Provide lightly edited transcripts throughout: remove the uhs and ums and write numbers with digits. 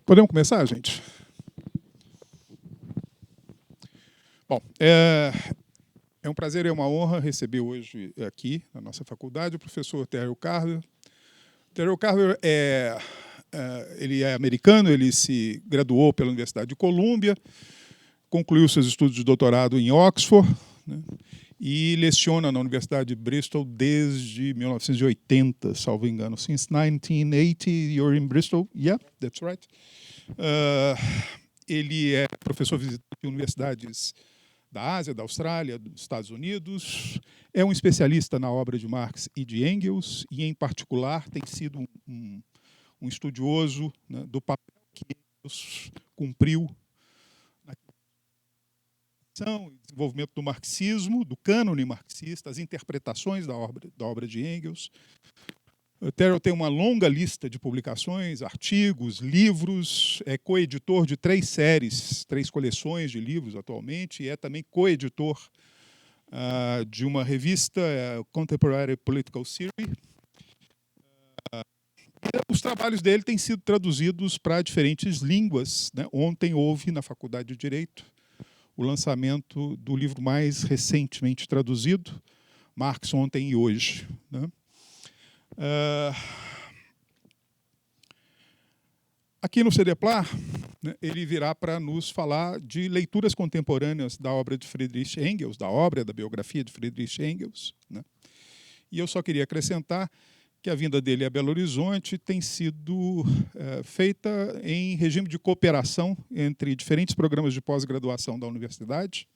Podemos começar, gente? Bom, é um prazer e uma honra receber hoje aqui, na nossa faculdade, o professor Terrell Carver. Terrell Carver ele é americano, ele se graduou pela Universidade de Colômbia, concluiu seus estudos de doutorado em Oxford, né, e leciona na Universidade de Bristol desde 1980, salvo engano. Since 1980, you're in Bristol? Yeah, that's right. Ele é professor visitante de universidades da Ásia, da Austrália, dos Estados Unidos. É um especialista na obra de Marx e de Engels, e, em particular, tem sido um estudioso, né, do papel que Engels cumpriu na criação e desenvolvimento do marxismo, do cânone marxista, as interpretações da obra de Engels. O Terrell tem uma longa lista de publicações, artigos, livros, é coeditor de 3 séries, 3 coleções de livros atualmente, e é também coeditor de uma revista, Contemporary Political Theory. Os trabalhos dele têm sido traduzidos para diferentes línguas, né? Ontem houve, na Faculdade de Direito, o lançamento do livro mais recentemente traduzido, Marx Ontem e Hoje, né? Aqui no CEDEPLAR, né, ele virá para nos falar de leituras contemporâneas da obra de Friedrich Engels, da biografia de Friedrich Engels, né? E eu só queria acrescentar que a vinda dele a Belo Horizonte tem sido feita em regime de cooperação entre diferentes programas de pós-graduação da Universidade,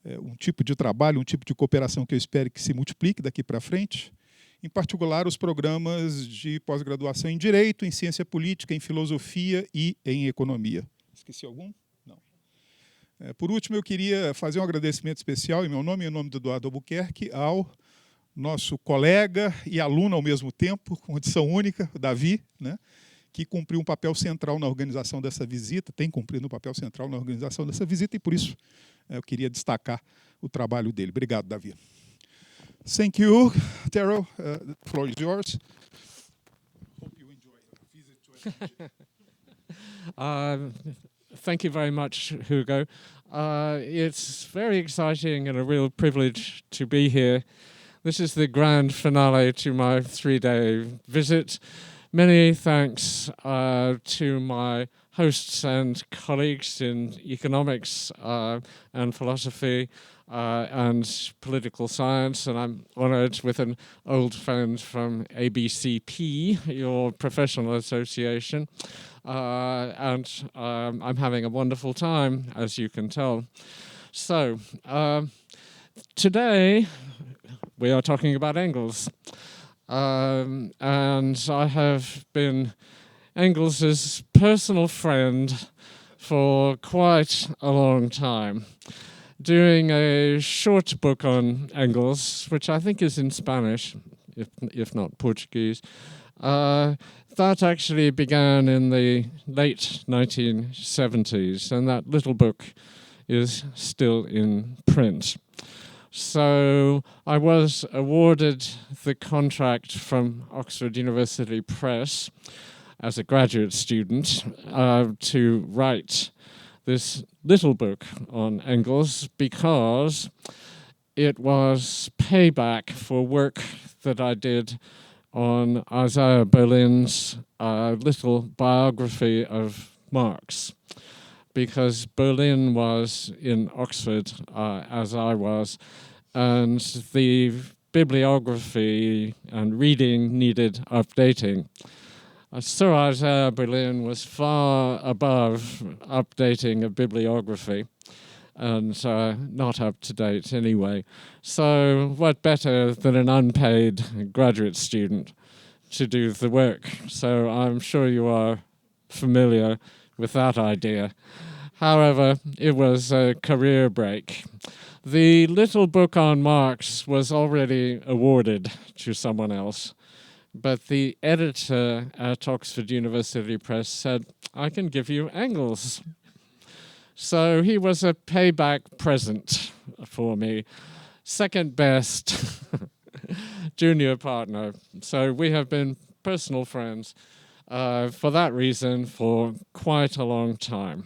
um tipo de trabalho, um tipo de cooperação que eu espero que se multiplique daqui para frente, em particular os programas de pós-graduação em Direito, em Ciência Política, em Filosofia e em Economia. Esqueci algum? Não. Por último, eu queria fazer um agradecimento especial, em meu nome e em nome do Eduardo Albuquerque, ao nosso colega e aluno ao mesmo tempo, condição única, o Davi, né, que cumpriu um papel central na organização dessa visita, tem cumprido um papel central na organização dessa visita, e por isso eu queria destacar o trabalho dele. Obrigado, Davi. Thank you, Terrell. The floor is yours. Hope you enjoy the visit to Thank you very much, Hugo. It's very exciting and a real privilege to be here. This is the grand finale to my 3-day visit. Many thanks to my hosts and colleagues in economics and philosophy and political science, and I'm honored with an old friend from ABCP, your professional association, and I'm having a wonderful time, as you can tell. So, today we are talking about Engels, and I have been Engels's personal friend for quite a long time, doing a short book on Engels, which I think is in Spanish, if not Portuguese. That actually began in the late 1970s, and that little book is still in print. So I was awarded the contract from Oxford University Press as a graduate student to write this little book on Engels because it was payback for work that I did on Isaiah Berlin's little biography of Marx, because Berlin was in Oxford as I was, and the bibliography and reading needed updating. Sir Isaiah Berlin was far above updating a bibliography and not up to date anyway. So what better than an unpaid graduate student to do the work? So I'm sure you are familiar with that idea. However, it was a career break. The little book on Marx was already awarded to someone else, but the editor at Oxford University Press said, I can give you Engels. So he was a payback present for me. Second best junior partner. So we have been personal friends. for that reason for quite a long time.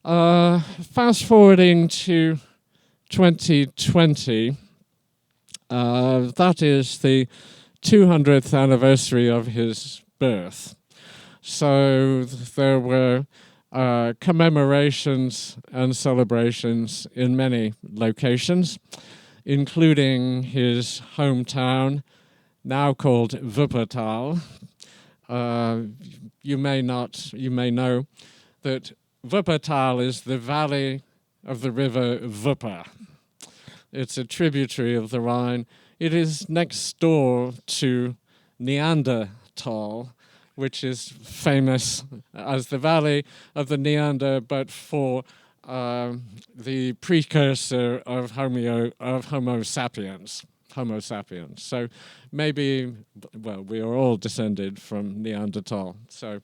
Fast forwarding to 2020, that is the 200th anniversary of his birth. So there were commemorations and celebrations in many locations, including his hometown, now called Wuppertal. You may know that Wuppertal is the valley of the river Wupper. It's a tributary of the Rhine. It is next door to Neanderthal, which is famous as the valley of the Neander, but for the precursor of Homo sapiens. So maybe, well, we are all descended from Neanderthal. So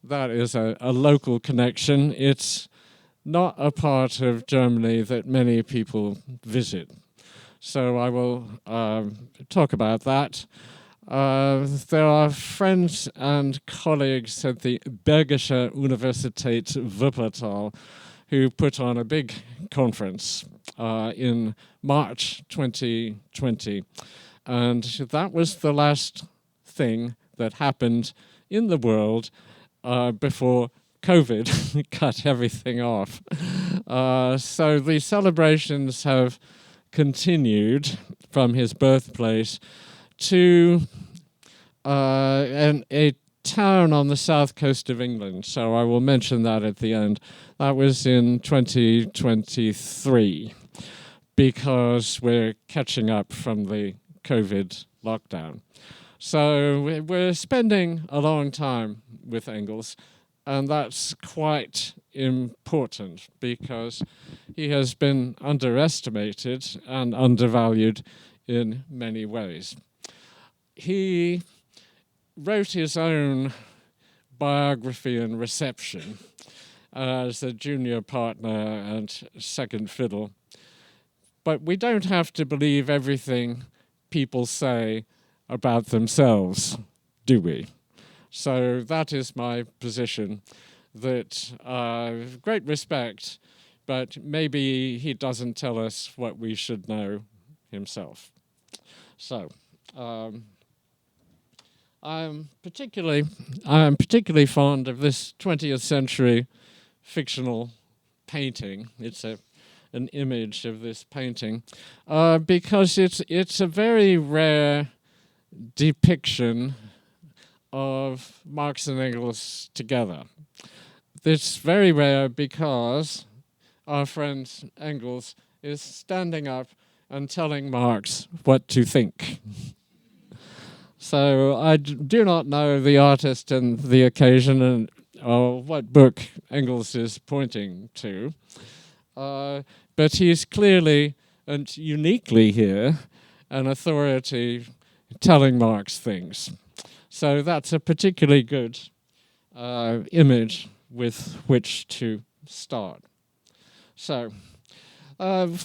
that is a local connection. It's not a part of Germany that many people visit. So I will talk about that. There are friends and colleagues at the Bergische Universität Wuppertal who put on a big conference in March 2020. And that was the last thing that happened in the world before COVID cut everything off. So the celebrations have continued from his birthplace to a town on the south coast of England. So I will mention that at the end. That was in 2023 because we're catching up from the COVID lockdown. So we're spending a long time with Engels, and that's quite important because he has been underestimated and undervalued in many ways. He wrote his own biography and reception as a junior partner and second fiddle. But we don't have to believe everything people say about themselves, do we? So that is my position, that great respect, but maybe he doesn't tell us what we should know himself. So I'm particularly fond of this 20th century fictional painting. It's an image of this painting because it's a very rare depiction of Marx and Engels together. It's very rare because our friend Engels is standing up and telling Marx what to think. So I do not know the artist and the occasion or what book Engels is pointing to, but he's clearly and uniquely here an authority telling Marx things. So that's a particularly good image with which to start. So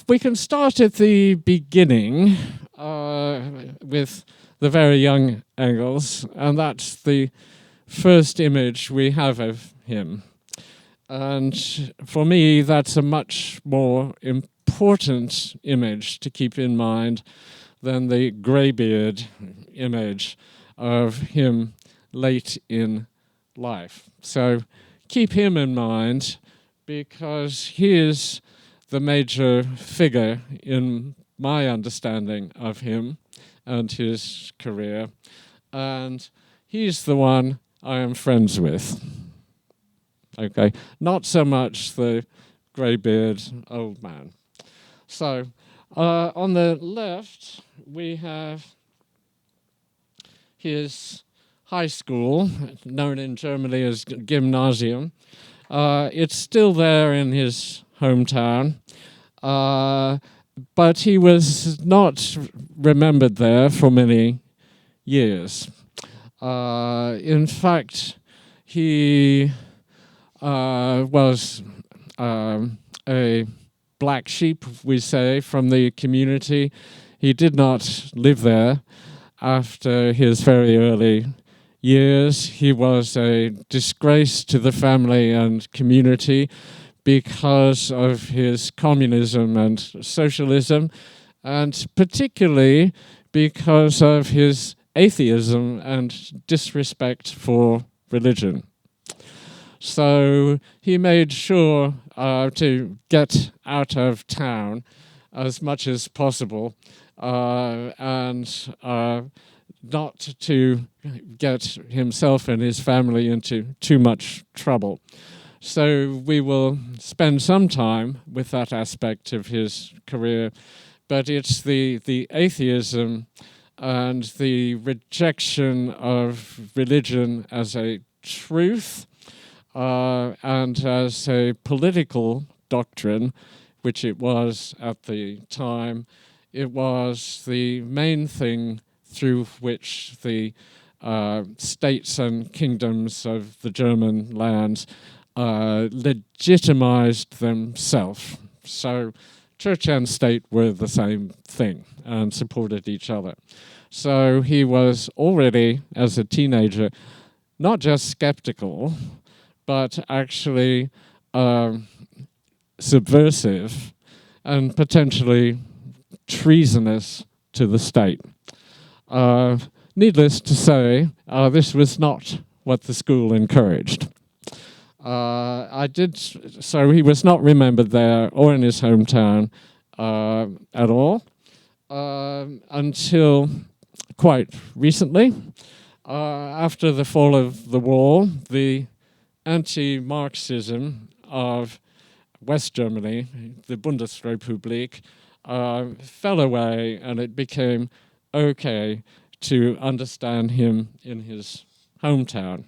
we can start at the beginning with the very young Engels, and that's the first image we have of him. And for me, that's a much more important image to keep in mind than the greybeard image of him late in life. So keep him in mind because he is the major figure in my understanding of him and his career, and he's the one I am friends with. Okay, not so much the grey-beard old man. So on the left we have his high school, known in Germany as Gymnasium. It's still there in his hometown, but he was not remembered there for many years. In fact, he was a black sheep, we say, from the community. He did not live there after his very early years, he was a disgrace to the family and community because of his communism and socialism, and particularly because of his atheism and disrespect for religion. So he made sure to get out of town as much as possible and not to get himself and his family into too much trouble. So we will spend some time with that aspect of his career, but it's the atheism and the rejection of religion as a truth and as a political doctrine, which it was at the time. It was the main thing through which the states and kingdoms of the German lands legitimized themselves. So church and state were the same thing and supported each other. So he was already, as a teenager, not just skeptical, but actually subversive and potentially treasonous to the state. Needless to say, this was not what the school encouraged. So he was not remembered there or in his hometown at all until quite recently. After the fall of the wall, the anti-Marxism of West Germany, the Bundesrepublik, fell away, and it became okay to understand him in his hometown.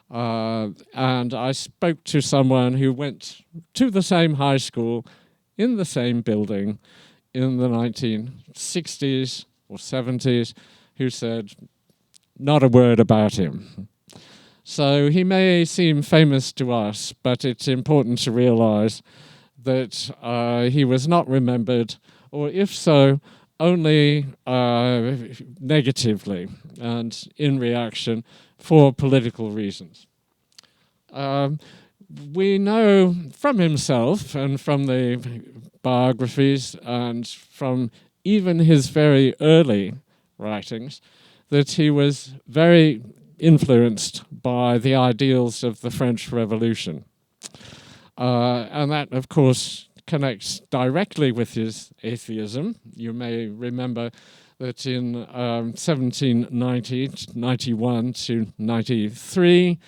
And I spoke to someone who went to the same high school in the same building in the 1960s or 70s, who said not a word about him. So he may seem famous to us, but it's important to realize that he was not remembered, or if so, only negatively and in reaction for political reasons. We know from himself and from the biographies and from even his very early writings that he was very influenced by the ideals of the French Revolution. And that, of course, connects directly with his atheism. You may remember that in 1790, 91 to 93,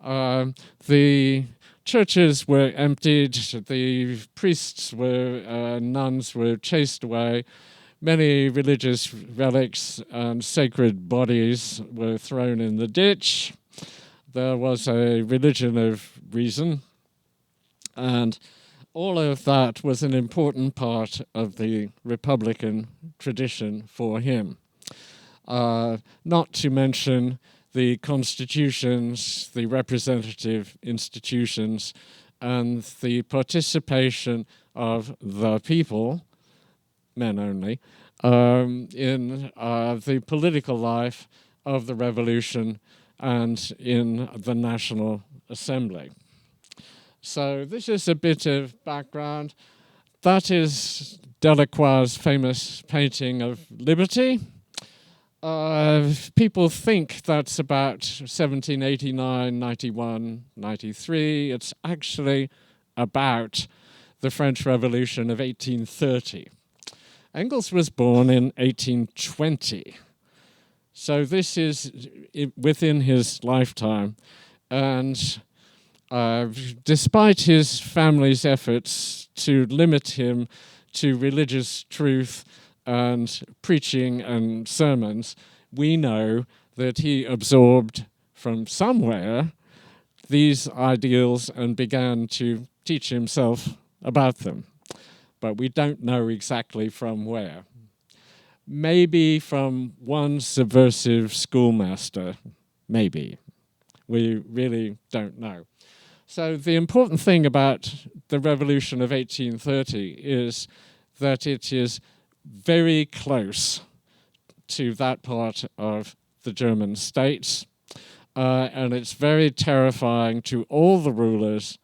the churches were emptied, the priests were, nuns were chased away, many religious relics and sacred bodies were thrown in the ditch. There was a religion of reason, and all of that was an important part of the Republican tradition for him. Not to mention the constitutions, the representative institutions, and the participation of the people, men only, in the political life of the revolution and in the National Assembly. So this is a bit of background. That is Delacroix's famous painting of Liberty. People think that's about 1789, 91, 93. It's actually about the French Revolution of 1830. Engels was born in 1820. So this is within his lifetime. And despite his family's efforts to limit him to religious truth and preaching and sermons, we know that he absorbed from somewhere these ideals and began to teach himself about them. But we don't know exactly from where. Maybe from one subversive schoolmaster, maybe. We really don't know. So the important thing about the Revolution of 1830 is that it is very close to that part of the German states. and it's very terrifying to all the rulers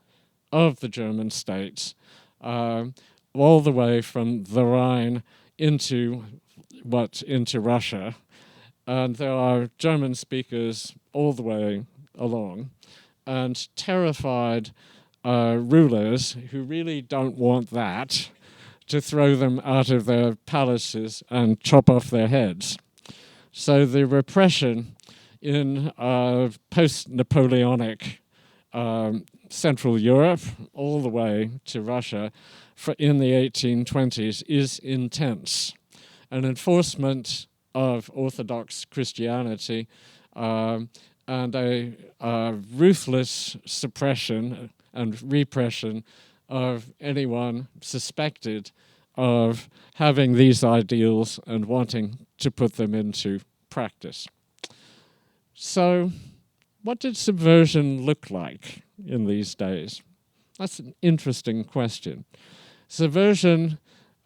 of the German states, all the way from the Rhine into Russia. And there are German speakers all the way along, and terrified rulers who really don't want that to throw them out of their palaces and chop off their heads. So the repression in post-Napoleonic Central Europe, all the way to Russia, in the 1820s is intense. An enforcement of Orthodox Christianity and a ruthless suppression and repression of anyone suspected of having these ideals and wanting to put them into practice. So, what did subversion look like in these days? That's an interesting question. Subversion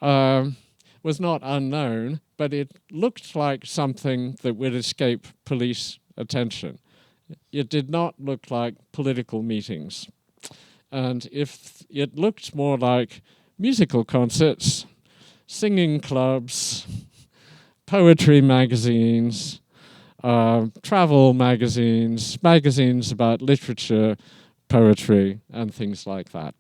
was not unknown, but it looked like something that would escape police attention. It did not look like political meetings. And if it looked more like musical concerts, singing clubs, poetry magazines, travel magazines, magazines about literature, poetry, and things like that.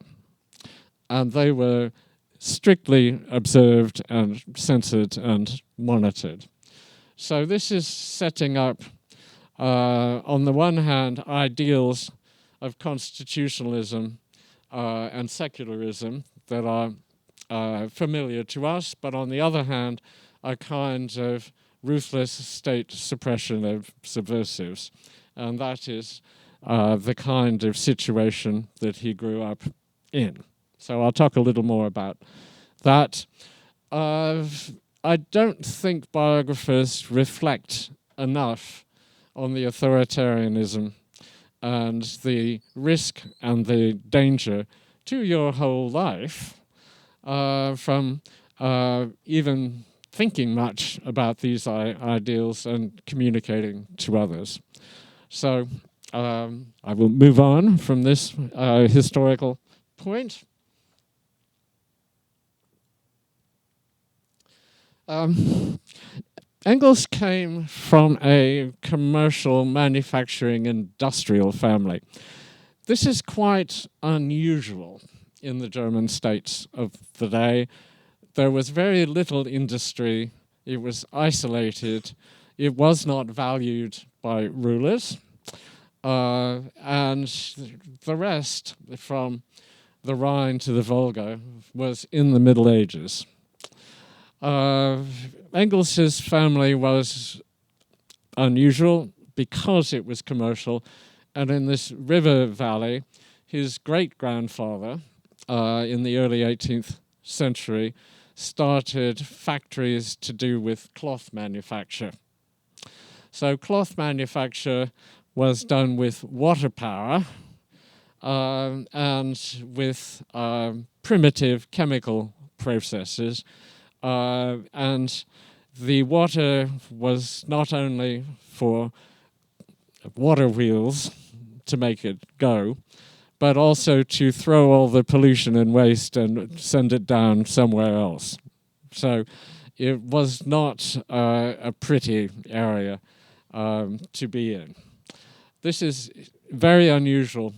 And they were strictly observed and censored and monitored. So this is setting up, on the one hand, ideals of constitutionalism and secularism that are familiar to us, but on the other hand, a kind of ruthless state suppression of subversives. And that is the kind of situation that he grew up in. So I'll talk a little more about that. I don't think biographers reflect enough on the authoritarianism and the risk and the danger to your whole life from even thinking much about these ideals and communicating to others. So I will move on from this historical point. Engels came from a commercial, manufacturing, industrial family. This is quite unusual in the German states of the day. There was very little industry. It was isolated. It was not valued by rulers. And the rest, from the Rhine to the Volga, was in the Middle Ages. Engels's family was unusual because it was commercial, and in this river valley, his great-grandfather in the early 18th century started factories to do with cloth manufacture. So cloth manufacture was done with water power and with primitive chemical processes. And the water was not only for water wheels to make it go, but also to throw all the pollution and waste and send it down somewhere else. So it was not a pretty area to be in. This is very unusual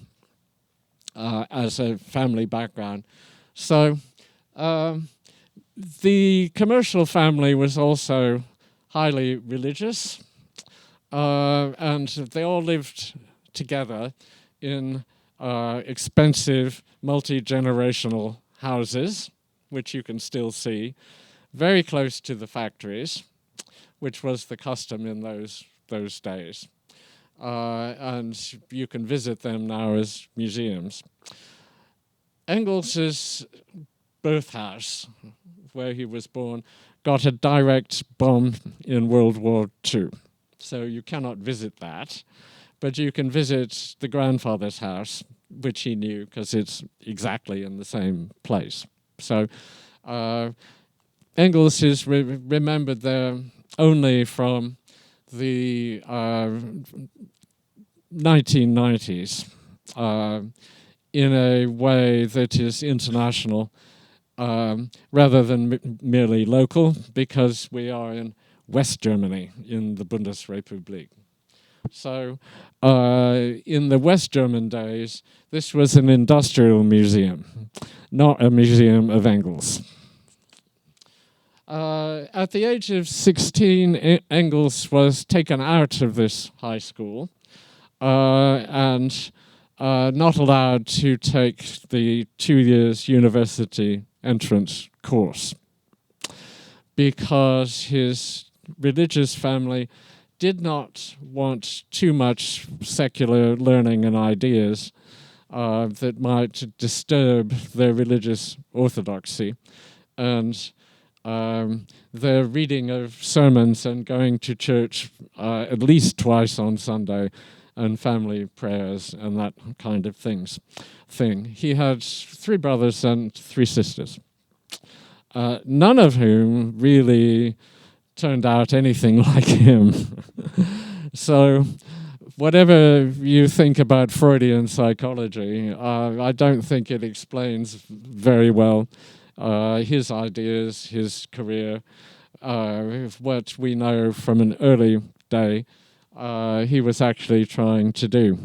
as a family background. So the commercial family was also highly religious, and they all lived together in expensive, multi-generational houses, which you can still see, very close to the factories, which was the custom in those days. And you can visit them now as museums. Engels's birthhouse, where he was born, got a direct bomb in World War II. So you cannot visit that, but you can visit the grandfather's house, which he knew because it's exactly in the same place. So Engels is remembered there only from the 1990s in a way that is international rather than merely local, because we are in West Germany, in the Bundesrepublik. So in the West German days, this was an industrial museum, not a museum of Engels. At the age of 16, Engels was taken out of this high school and not allowed to take the 2 years university entrance course because his religious family did not want too much secular learning and ideas that might disturb their religious orthodoxy, and their reading of sermons and going to church at least twice on Sunday and family prayers and that kind of thing. He had 3 brothers and 3 sisters, none of whom really turned out anything like him. So whatever you think about Freudian psychology, I don't think it explains very well his ideas, his career, what we know from an early day he was actually trying to do.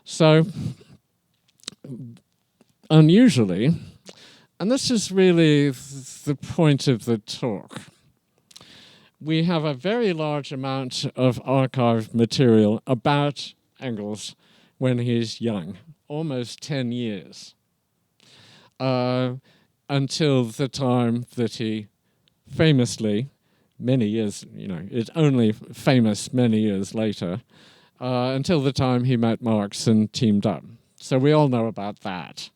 So, unusually, and this is really the point of the talk, we have a very large amount of archived material about Engels when he's young, almost 10 years, until the time that he famously, many years, it's only famous many years later, until the time he met Marx and teamed up. So we all know about that.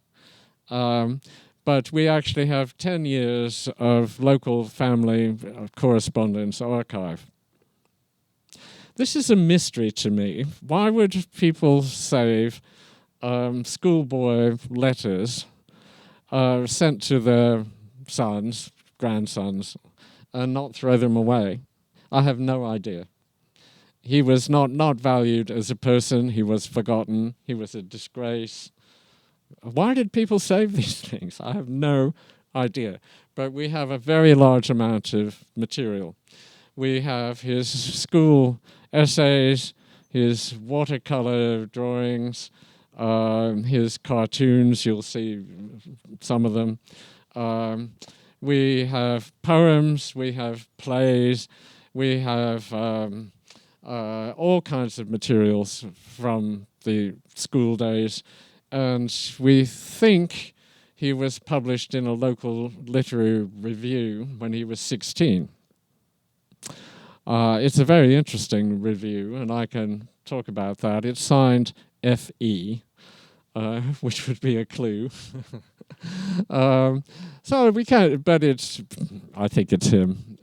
But we actually have 10 years of local family correspondence archive. This is a mystery to me. Why would people save schoolboy letters sent to their sons, grandsons, and not throw them away? I have no idea. He was not valued as a person. He was forgotten. He was a disgrace. Why did people save these things? I have no idea. But we have a very large amount of material. We have his school essays, his watercolor drawings, his cartoons, you'll see some of them. We have poems, we have plays, we have all kinds of materials from the school days. And we think he was published in a local literary review when he was 16. It's a very interesting review, and I can talk about that. It's signed F.E., which would be a clue. So we can't, but I think it's him.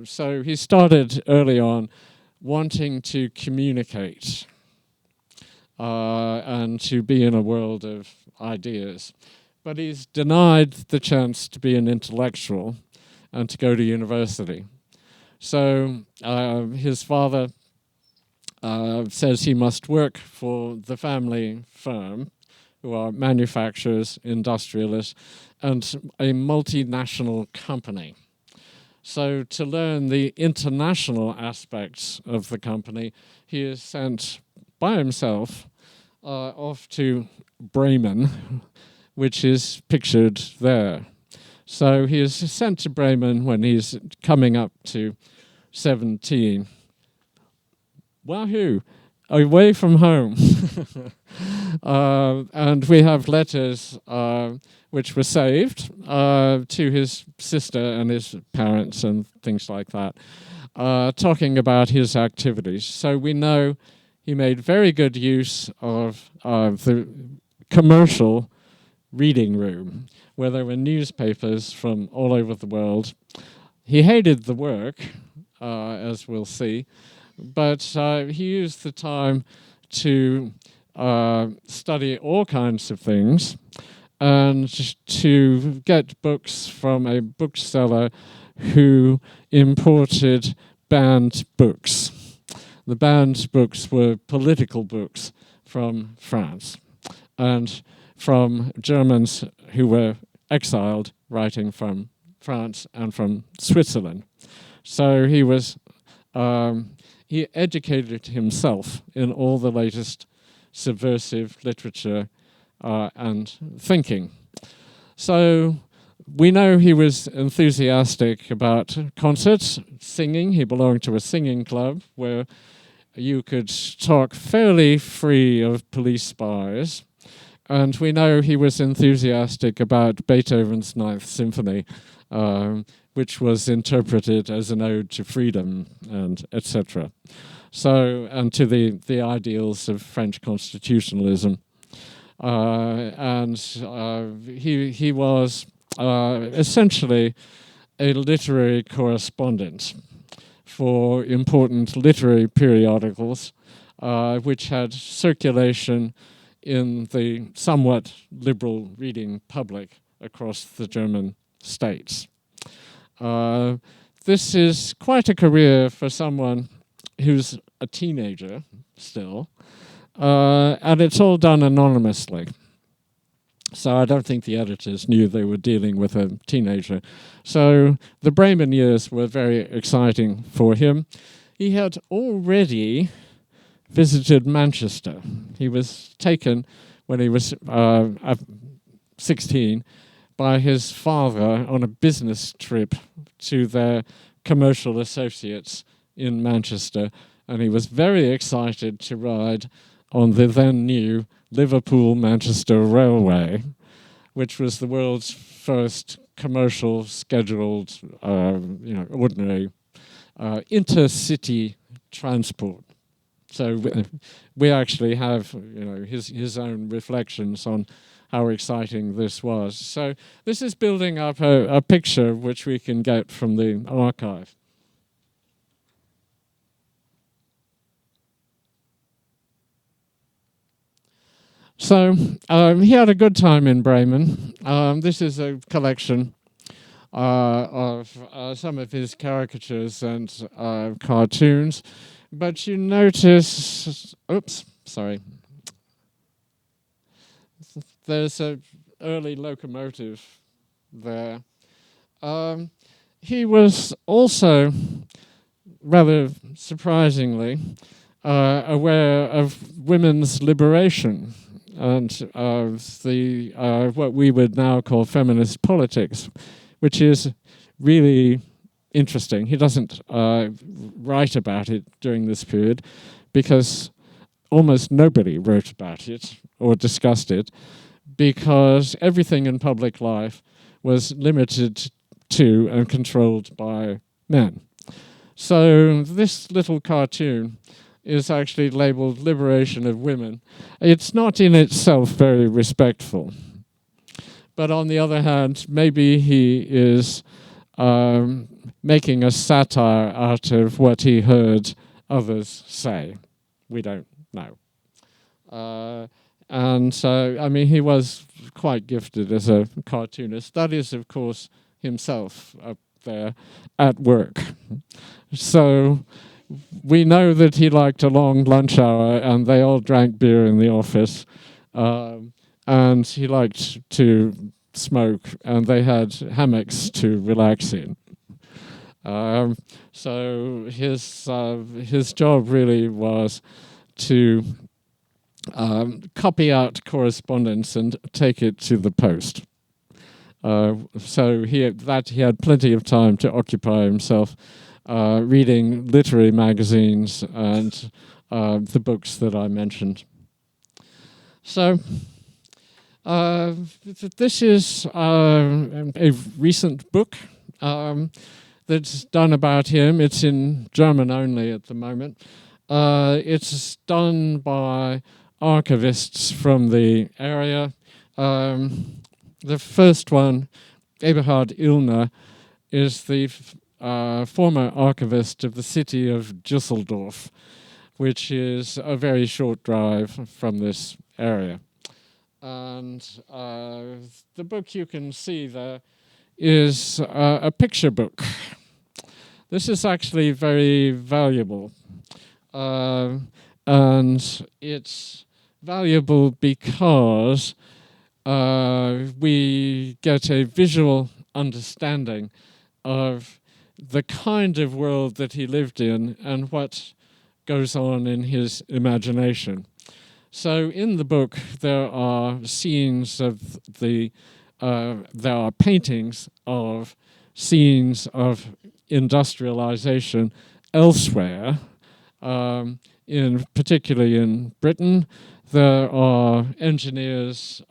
So he started early on wanting to communicate and to be in a world of ideas. But he's denied the chance to be an intellectual and to go to university. So his father says he must work for the family firm, who are manufacturers, industrialists, and a multinational company. So to learn the international aspects of the company, he is sent by himself off to Bremen, which is pictured there. So he is sent to Bremen when he's coming up to 17. Wahoo! Away from home. And we have letters which were saved to his sister and his parents and things like that, talking about his activities. So we know he made very good use of the commercial reading room, where there were newspapers from all over the world. He hated the work, as we'll see, but he used the time to study all kinds of things and to get books from a bookseller who imported banned books. the banned books were political books from France and from Germans who were exiled writing from France and from Switzerland. So he educated himself in all the latest subversive literature and thinking. So we know he was enthusiastic about concerts, singing. He belonged to a singing club where you could talk fairly free of police spies. And we know he was enthusiastic about Beethoven's Ninth Symphony, which was interpreted as an ode to freedom and etc. So, and to the ideals of French constitutionalism. He was essentially a literary correspondent for important literary periodicals, which had circulation in the somewhat liberal reading public across the German states. This is quite a career for someone who's a teenager still, and it's all done anonymously. So I don't think the editors knew they were dealing with a teenager. So the Bremen years were very exciting for him. He had already visited Manchester. He was taken when he was 16 by his father on a business trip to their commercial associates in Manchester, and he was very excited to ride on the then new Liverpool-Manchester Railway, which was the world's first commercial scheduled, ordinary intercity transport. So we actually have, his own reflections on how exciting this was. So this is building up a picture which we can get from the archive. So he had a good time in Bremen. This is a collection of some of his caricatures and cartoons. But you notice, there's an early locomotive there. He was also, rather surprisingly, aware of women's liberation and what we would now call feminist politics, which is really interesting. He doesn't write about it during this period because almost nobody wrote about it or discussed it, because everything in public life was limited to and controlled by men. So this little cartoon is actually labeled Liberation of Women. It's not in itself very respectful. But on the other hand, maybe he is making a satire out of what he heard others say. We don't know. And so, he was quite gifted as a cartoonist. That is, of course, himself up there at work. So we know that he liked a long lunch hour, and they all drank beer in the office. And he liked to smoke, and they had hammocks to relax in. So his job really was to copy out correspondence and take it to the post. So he had plenty of time to occupy himself reading literary magazines and the books that I mentioned. So this is a recent book that's done about him. It's in German only at the moment. It's done by archivists from the area. The first one, Eberhard Illner, is the former archivist of the city of Düsseldorf, which is a very short drive from this area. And the book you can see there is a picture book. This is actually very valuable and it's valuable because we get a visual understanding of the kind of world that he lived in and what goes on in his imagination. So in the book there are scenes of there are paintings of scenes of industrialization elsewhere, particularly in Britain. There are engineers'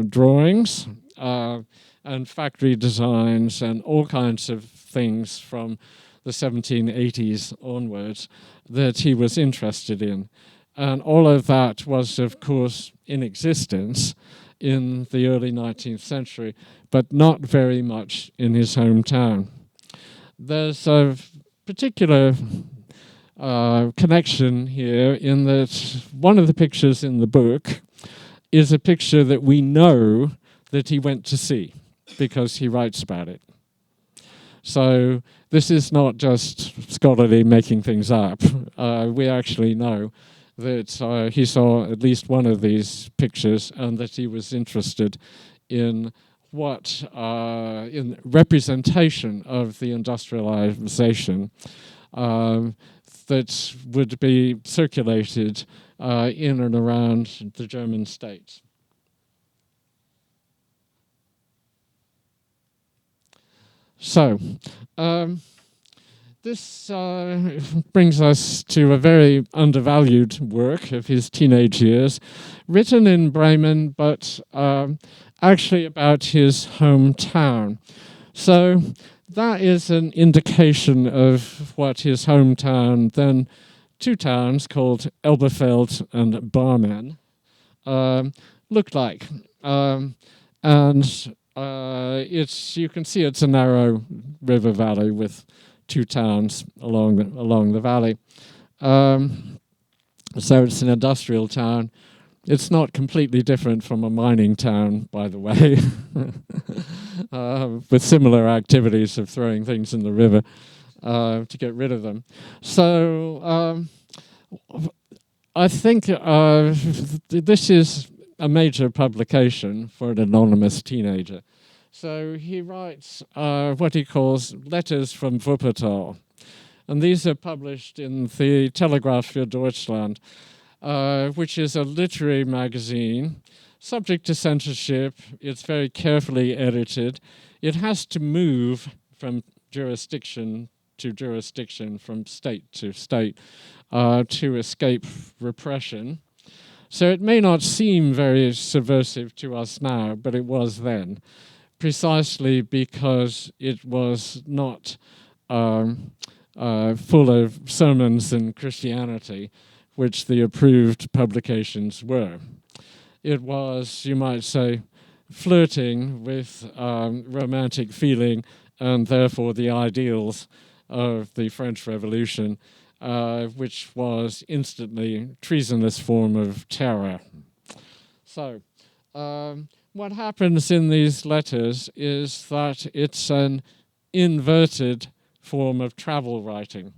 drawings and factory designs and all kinds of things from the 1780s onwards that he was interested in. And all of that was, of course, in existence in the early 19th century, but not very much in his hometown. There's a particular connection here in that one of the pictures in the book is a picture that we know that he went to see because he writes about it. So this is not just scholarly making things up. We actually know that he saw at least one of these pictures and that he was interested in in representation of the industrialization that would be circulated in and around the German states. So, this brings us to a very undervalued work of his teenage years, written in Bremen, but actually about his hometown. So that is an indication of what his hometown, then two towns called Elberfeld and Barmen, looked like. You can see it's a narrow river valley with two towns along the valley. So it's an industrial town. It's not completely different from a mining town, by the way, with similar activities of throwing things in the river to get rid of them. So I think this is a major publication for an anonymous teenager. So he writes what he calls letters from Wuppertal. And these are published in the Telegraph für Deutschland, which is a literary magazine subject to censorship. It's very carefully edited. It has to move from jurisdiction to jurisdiction, from state to state, to escape repression. So it may not seem very subversive to us now, but it was then, precisely because it was not full of sermons and Christianity, which the approved publications were. It was, you might say, flirting with romantic feeling and therefore the ideals of the French Revolution, which was instantly treasonous form of terror. So, what happens in these letters is that it's an inverted form of travel writing.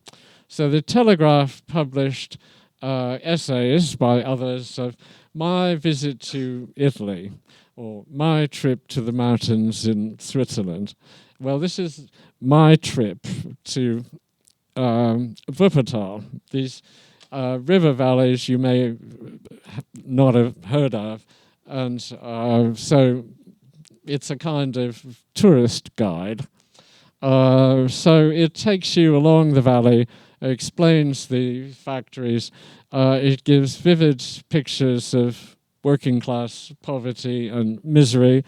So the Telegraph published essays by others of my visit to Italy or my trip to the mountains in Switzerland. Well, this is my trip to Wuppertal. These river valleys you may not have heard of, and so it's a kind of tourist guide. So it takes you along the valley, explains the factories, it gives vivid pictures of working class poverty and misery,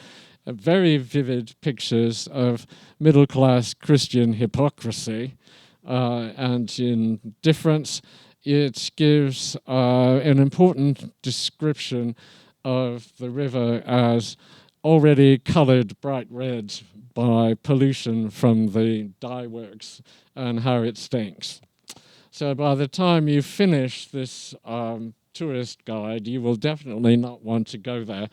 very vivid pictures of middle class Christian hypocrisy and indifference. It gives an important description of the river as already colored bright red by pollution from the dye works and how it stinks. So by the time you finish this tourist guide, you will definitely not want to go there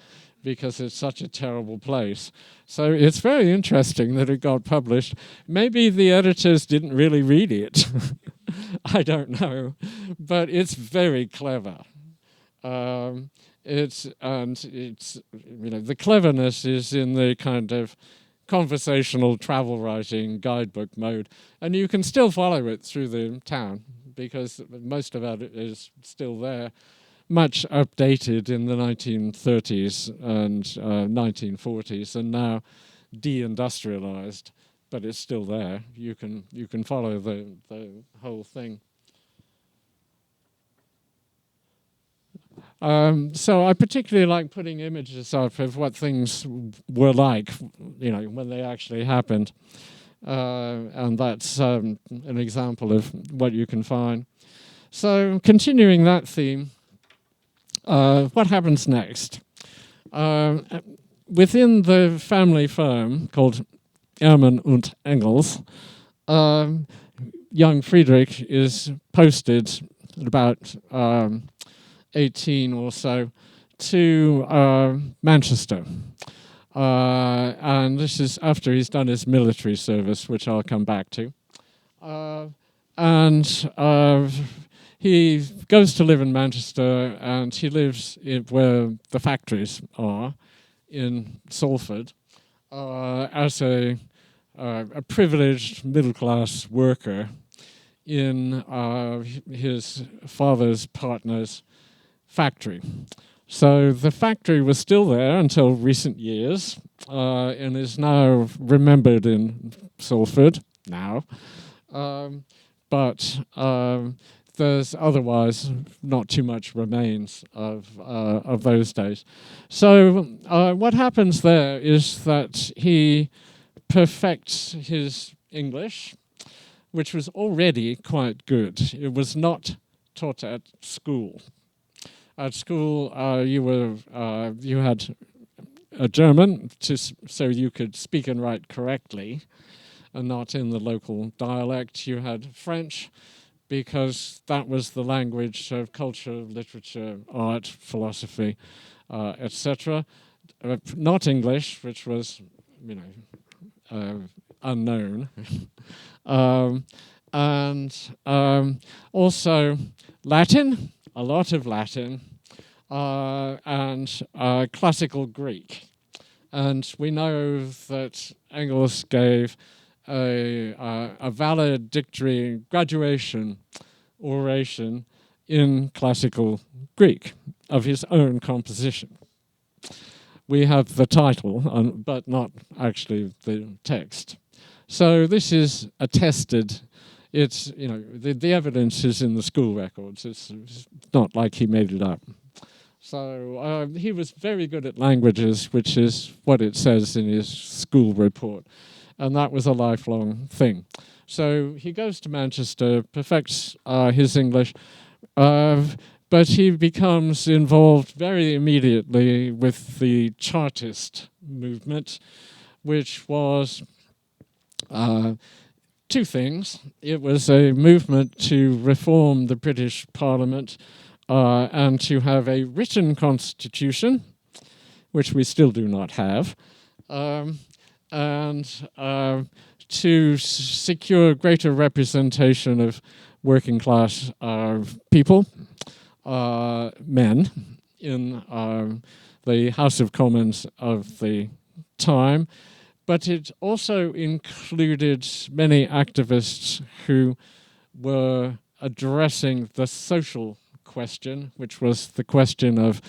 because it's such a terrible place. So it's very interesting that it got published. Maybe the editors didn't really read it. I don't know, but it's very clever. The cleverness is in the kind of conversational travel writing guidebook mode, and you can still follow it through the town because most of it is still there, much updated in the 1930s and 1940s, and now deindustrialized, but it's still there. You can follow the whole thing. So I particularly like putting images up of what things were like, when they actually happened. And that's an example of what you can find. So continuing that theme, what happens next? Within the family firm called Ehrmann und Engels, young Friedrich is posted at about 18 or so to Manchester. And this is after he's done his military service, which I'll come back to. He goes to live in Manchester, and he lives where the factories are, in Salford, as a privileged middle-class worker in his father's partner's factory. So the factory was still there until recent years, and is now remembered in Salford now. But there's otherwise not too much remains of those days. So what happens there is that he perfects his English, which was already quite good. It was not taught at school. At school, you had a German so you could speak and write correctly, and not in the local dialect. You had French, because that was the language of culture, literature, art, philosophy, etc. Not English, which was, unknown. And also Latin, a lot of Latin, and classical Greek. And we know that Engels gave a valedictory graduation oration in classical Greek of his own composition. We have the title, but not actually the text. So this is attested. It's, the evidence is in the school records. It's not like he made it up. So he was very good at languages, which is what it says in his school report. And that was a lifelong thing. So he goes to Manchester, perfects his English, but he becomes involved very immediately with the Chartist movement, which was two things. It was a movement to reform the British Parliament and to have a written constitution, which we still do not have, and to secure greater representation of working class people, men, in the House of Commons of the time. But it also included many activists who were addressing the social question, which was the question of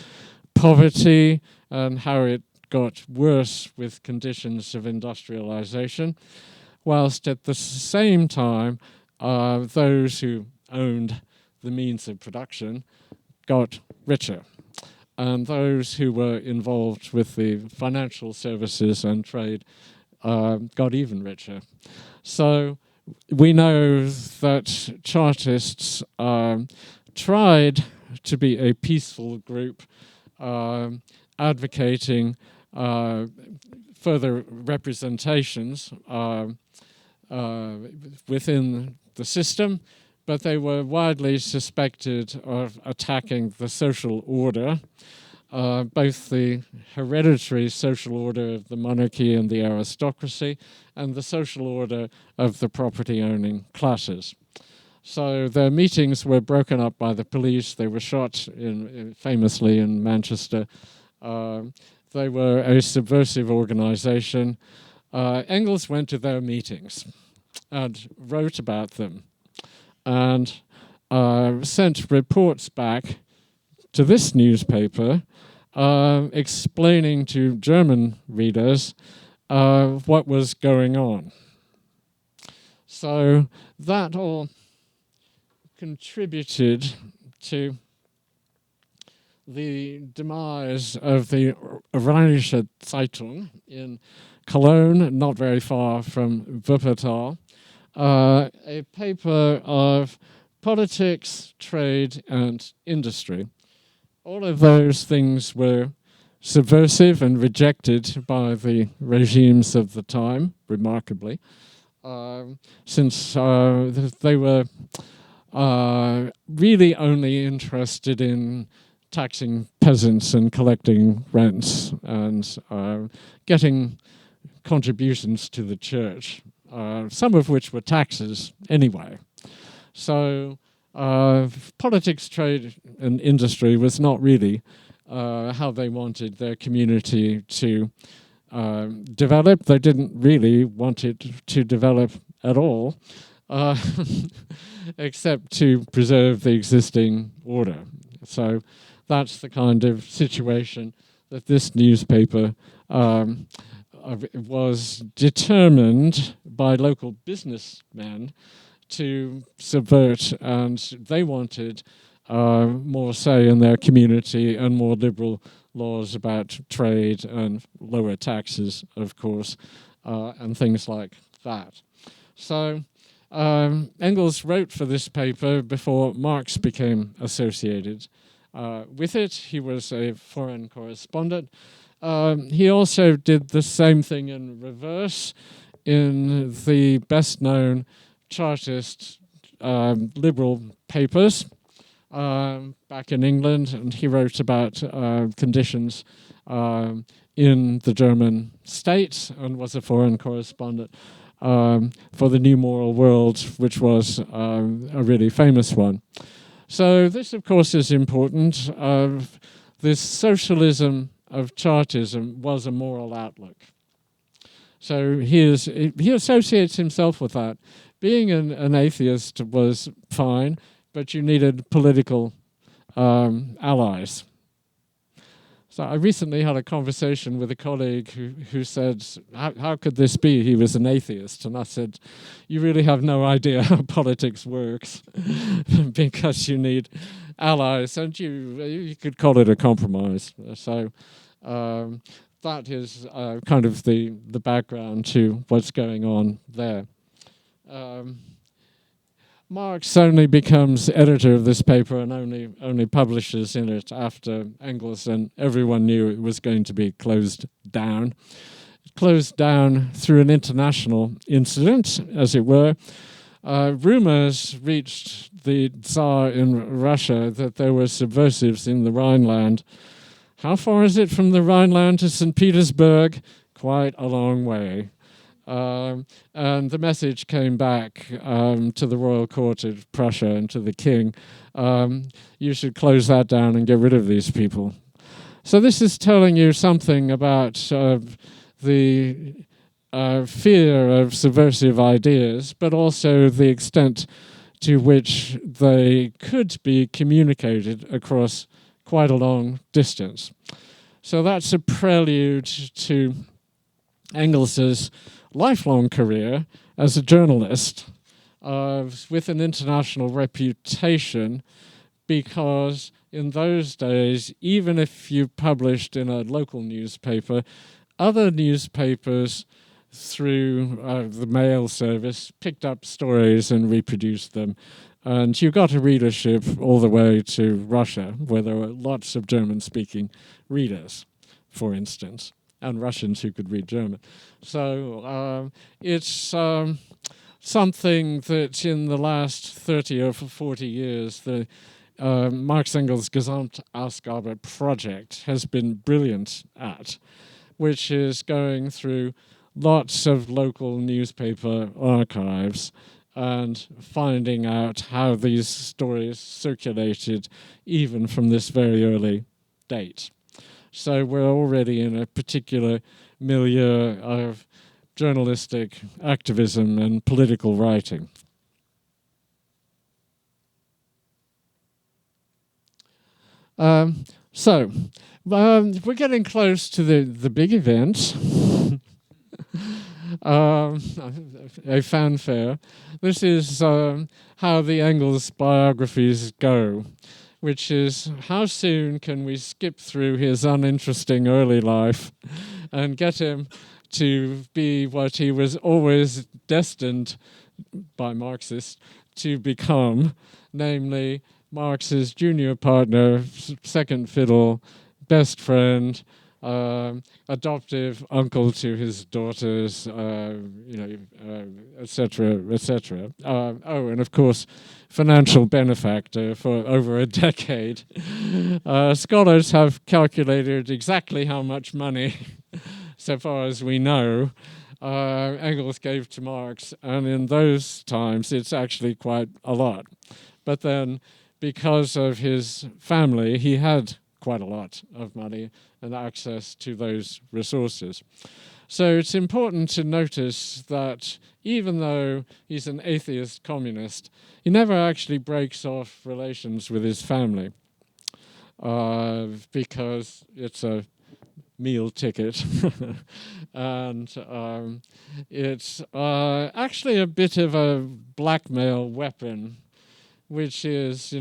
poverty and how it got worse with conditions of industrialization, whilst at the same time those who owned the means of production got richer, and those who were involved with the financial services and trade got even richer. So we know that Chartists tried to be a peaceful group, advocating further representations within the system, but they were widely suspected of attacking the social order both the hereditary social order of the monarchy and the aristocracy, and the social order of the property-owning classes. So their meetings were broken up by the police. They were shot famously in Manchester. They were a subversive organization. Engels went to their meetings and wrote about them and sent reports back to this newspaper explaining to German readers what was going on. So that all contributed to the demise of the Rheinische Zeitung in Cologne, not very far from Wuppertal, a paper of politics, trade, and industry. All of those things were subversive and rejected by the regimes of the time, remarkably, since they were really only interested in taxing peasants and collecting rents and getting contributions to the church, some of which were taxes anyway. So politics, trade, and industry was not really how they wanted their community to develop. They didn't really want it to develop at all, except to preserve the existing order. So that's the kind of situation that this newspaper was determined by local businessmen to subvert, and they wanted more say in their community and more liberal laws about trade and lower taxes, of course, and things like that. So Engels wrote for this paper before Marx became associated with it. He was a foreign correspondent. He also did the same thing in reverse in the best-known Chartist liberal papers back in England, and he wrote about conditions in the German state and was a foreign correspondent for the New Moral World, which was a really famous one. So this, of course, is important. This socialism of Chartism was a moral outlook. So he associates himself with that. Being an atheist was fine, but you needed political allies. So I recently had a conversation with a colleague who said, how could this be? He was an atheist. And I said, you really have no idea how politics works because you need allies, and you could call it a compromise. So that is kind of the background to what's going on there. Marx only becomes editor of this paper and only publishes in it after Engels, and everyone knew it was going to be closed down. Closed down through an international incident, as it were. Rumors reached the Tsar in Russia that there were subversives in the Rhineland. How far is it from the Rhineland to St. Petersburg? Quite a long way. And the message came back to the royal court of Prussia and to the king. You should close that down and get rid of these people. So this is telling you something about the fear of subversive ideas, but also the extent to which they could be communicated across quite a long distance. So that's a prelude to Engels's lifelong career as a journalist with an international reputation, because in those days, even if you published in a local newspaper, other newspapers through the mail service picked up stories and reproduced them. And you got a readership all the way to Russia, where there were lots of German-speaking readers, for instance, and Russians who could read German. So it's something that in the last 30 or 40 years, the Marx Engels Gesamtausgabe project has been brilliant at, which is going through lots of local newspaper archives and finding out how these stories circulated even from this very early date. So we're already in a particular milieu of journalistic activism and political writing. So we're getting close to the big event. A fanfare. This is how the Engels biographies go, which is how soon can we skip through his uninteresting early life and get him to be what he was always destined by Marxists to become, namely Marx's junior partner, second fiddle, best friend, adoptive uncle to his daughters, etc., etc. Oh, and of course, financial benefactor for over a decade. Scholars have calculated exactly how much money, so far as we know, Engels gave to Marx, and in those times, it's actually quite a lot. But then, because of his family, he had quite a lot of money and access to those resources. So it's important to notice that even though he's an atheist communist, he never actually breaks off relations with his family because it's a meal ticket. And it's actually a bit of a blackmail weapon, which is, you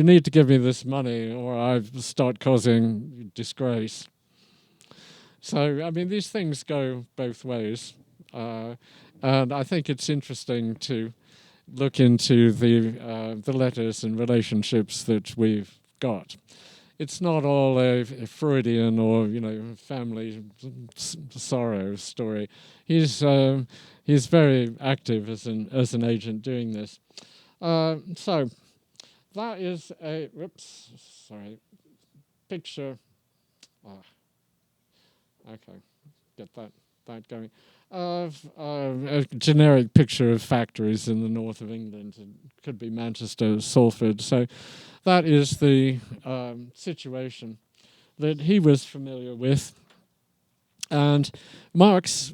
need to give me this money or I start causing disgrace. So, I mean, these things go both ways. And I think it's interesting to look into the letters and relationships that we've got. It's not all a Freudian or, family sorrow story. He's very active as an agent doing this. So that is a picture. Okay, get that going. Of a generic picture of factories in the north of England. It could be Manchester, Salford. So that is the situation that he was familiar with. And Marx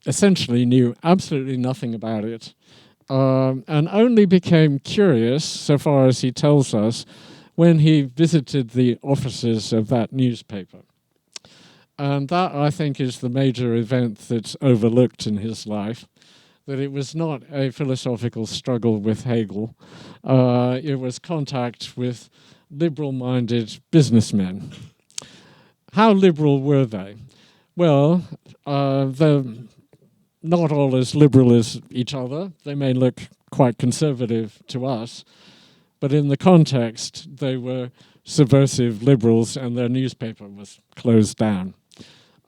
essentially knew absolutely nothing about it. And only became curious, so far as he tells us, when he visited the offices of that newspaper. And that, I think, is the major event that's overlooked in his life, that it was not a philosophical struggle with Hegel. It was contact with liberal-minded businessmen. How liberal were they? Well, they're not all as liberal as each other. They may look quite conservative to us, but in the context, they were subversive liberals and their newspaper was closed down.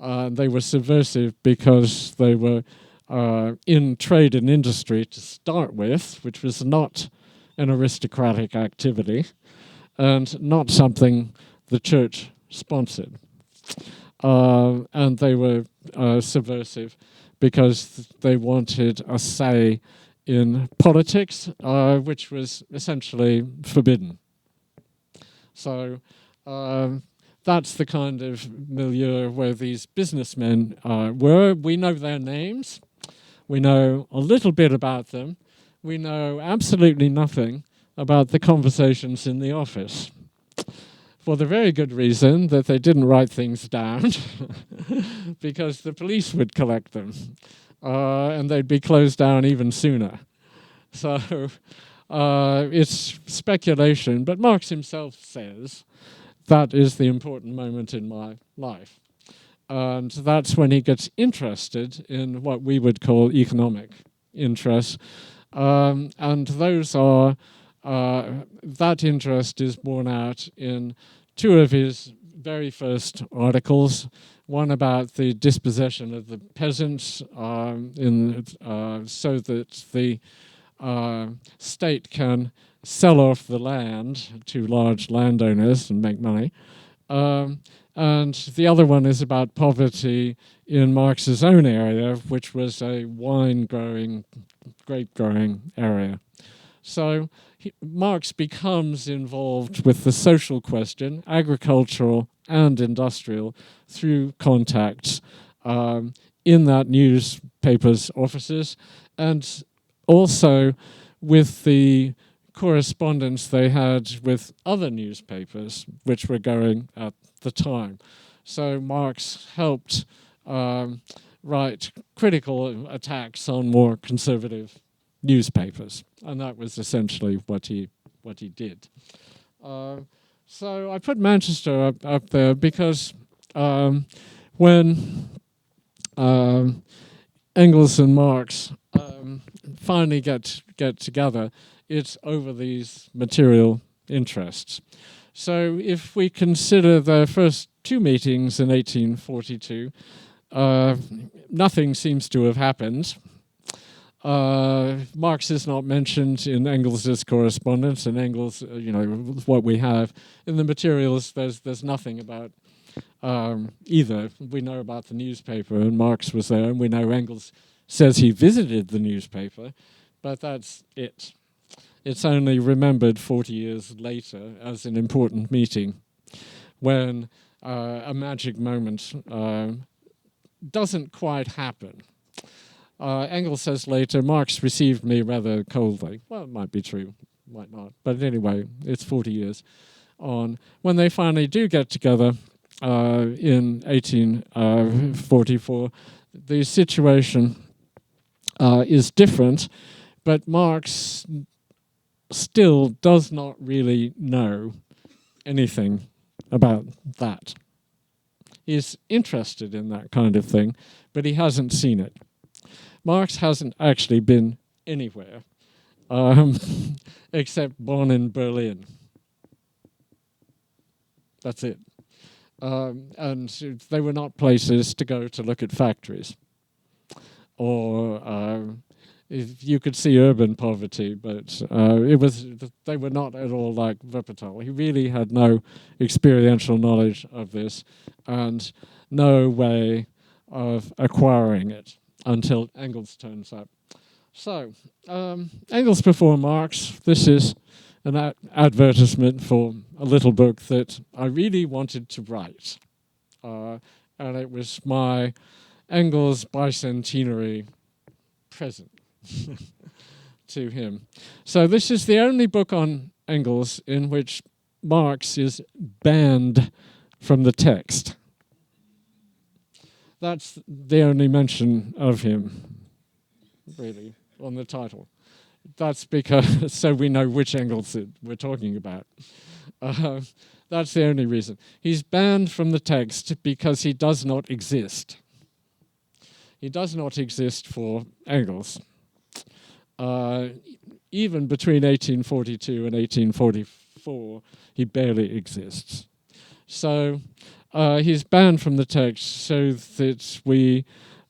They were subversive because they were in trade and industry to start with, which was not an aristocratic activity and not something the church sponsored. And they were subversive because they wanted a say in politics, which was essentially forbidden. So that's the kind of milieu where these businessmen were. We know their names. We know a little bit about them. We know absolutely nothing about the conversations in the office, for the very good reason that they didn't write things down because the police would collect them and they'd be closed down even sooner. So it's speculation, but Marx himself says that is the important moment in my life. And that's when he gets interested in what we would call economic interests. And those are, that interest is borne out in two of his very first articles, one about the dispossession of the peasants so that the state can sell off the land to large landowners and make money. And the other one is about poverty in Marx's own area, which was a wine-growing, grape-growing area. So Marx becomes involved with the social question, agricultural and industrial, through contacts in that newspaper's offices, and also with the correspondence they had with other newspapers which were going at the time. So Marx helped write critical attacks on more conservative newspapers, and that was essentially what he did. So I put Manchester up there because when Engels and Marx finally get together, it's over these material interests. So if we consider their first two meetings in 1842, nothing seems to have happened. Marx is not mentioned in Engels's correspondence, and Engels, what we have in the materials, there's nothing about either. We know about the newspaper, and Marx was there, and we know Engels says he visited the newspaper, but that's it. It's only remembered 40 years later as an important meeting when a magic moment doesn't quite happen. Engels says later, Marx received me rather coldly. Well, it might be true, might not. But anyway, it's 40 years on. When they finally do get together in 1844, the situation is different, but Marx still does not really know anything about that. He's interested in that kind of thing, but he hasn't seen it. Marx hasn't actually been anywhere except Bonn and Berlin. That's it. And they were not places to go to look at factories. Or if you could see urban poverty, but they were not at all like Wuppertal. He really had no experiential knowledge of this and no way of acquiring it until Engels turns up. So, Engels before Marx. This is an advertisement for a little book that I really wanted to write. And it was my Engels bicentenary present to him. So this is the only book on Engels in which Marx is banned from the text. That's the only mention of him, really, on the title. That's because, so we know which Engels we're talking about. That's the only reason. He's banned from the text because he does not exist. He does not exist for Engels. Even between 1842 and 1844, he barely exists. So he's banned from the text so that we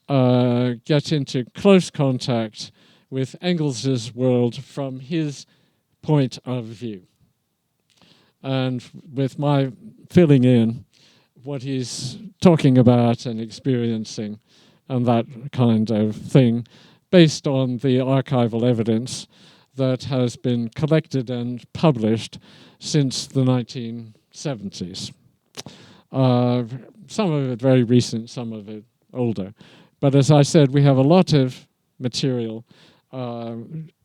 get into close contact with Engels's world from his point of view. And with my filling in what he's talking about and experiencing and that kind of thing based on the archival evidence that has been collected and published since the 1970s. Some of it very recent, some of it older. But as I said, we have a lot of material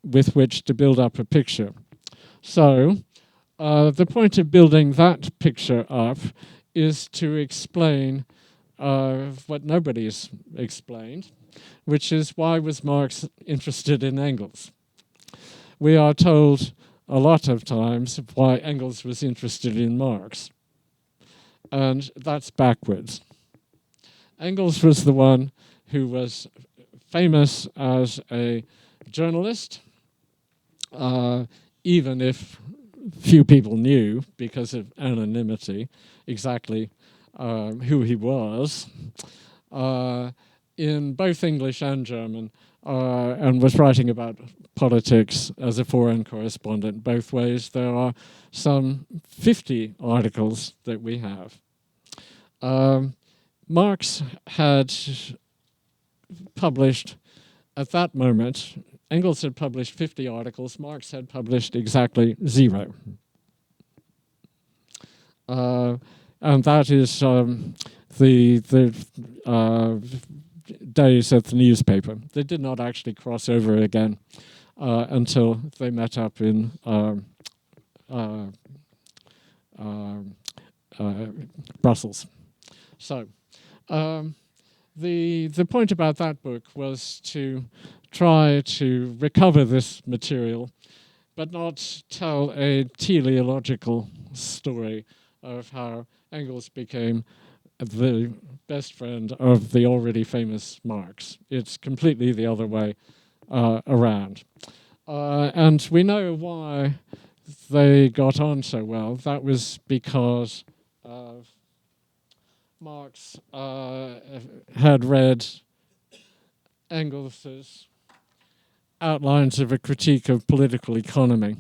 with which to build up a picture. So the point of building that picture up is to explain what nobody's explained, which is why was Marx interested in Engels? We are told a lot of times why Engels was interested in Marx, and that's backwards. Engels was the one who was famous as a journalist, even if few people knew because of anonymity exactly who he was. In both English and German, and was writing about politics as a foreign correspondent both ways. There are some 50 articles that we have. Marx had published, at that moment, Engels had published 50 articles, Marx had published exactly 0. And that is the days at the newspaper. They did not actually cross over again until they met up in Brussels. So the point about that book was to try to recover this material, but not tell a teleological story of how Engels became the best friend of the already famous Marx. It's completely the other way around. And we know why they got on so well. That was because Marx had read Engels's outlines of a critique of political economy.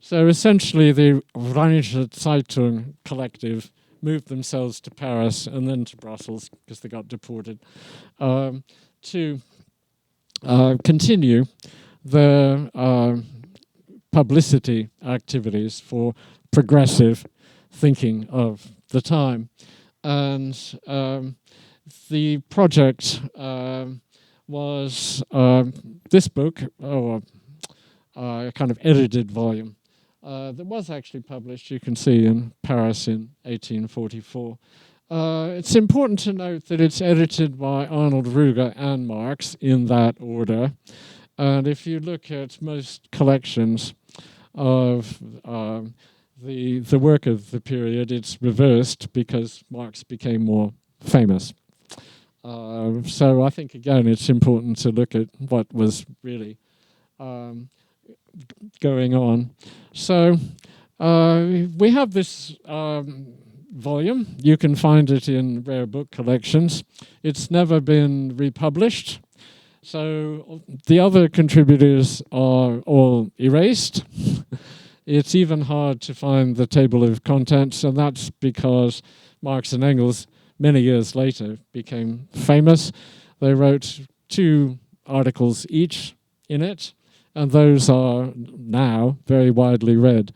So essentially the Rheinische Zeitung collective moved themselves to Paris and then to Brussels, because they got deported, to continue their publicity activities for progressive thinking of the time. And the project was this book, or a kind of edited volume, that was actually published, you can see, in Paris in 1844. It's important to note that it's edited by Arnold Ruger and Marx in that order. And if you look at most collections of the work of the period, it's reversed because Marx became more famous. So I think, again, it's important to look at what was really going on. So we have this volume. You can find it in rare book collections. It's never been republished. So the other contributors are all erased. It's even hard to find the table of contents, and that's because Marx and Engels, many years later, became famous. They wrote 2 articles each in it, and those are now very widely read.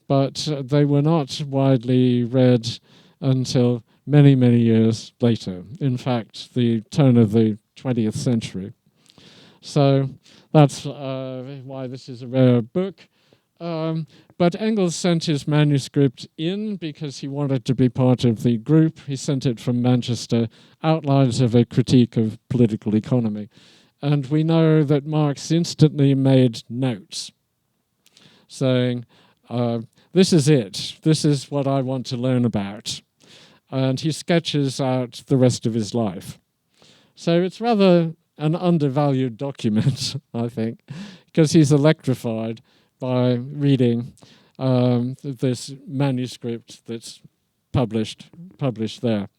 But they were not widely read until many, many years later. In fact, the turn of the 20th century. So that's why this is a rare book. But Engels sent his manuscript in because he wanted to be part of the group. He sent it from Manchester, Outlines of a Critique of Political Economy. And we know that Marx instantly made notes saying, this is it. This is what I want to learn about. And he sketches out the rest of his life. So it's rather an undervalued document, I think, because he's electrified by reading this manuscript that's published there.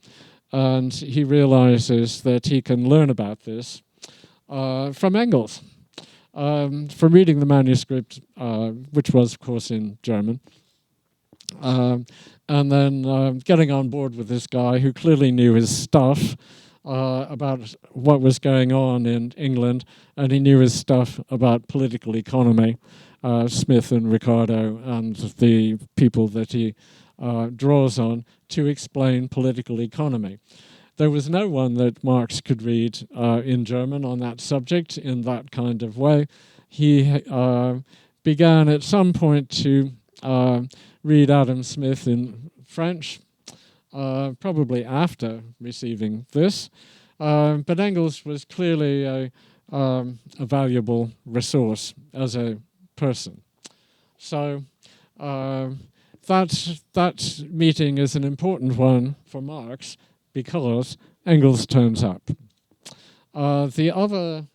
And he realizes that he can learn about this from Engels, from reading the manuscript, which was, of course, in German, and then getting on board with this guy who clearly knew his stuff about what was going on in England, and he knew his stuff about political economy, Smith and Ricardo and the people that he draws on to explain political economy. There was no one that Marx could read in German on that subject in that kind of way. He began at some point to read Adam Smith in French, probably after receiving this. But Engels was clearly a valuable resource as a person. So that meeting is an important one for Marx because Engels turns up. The other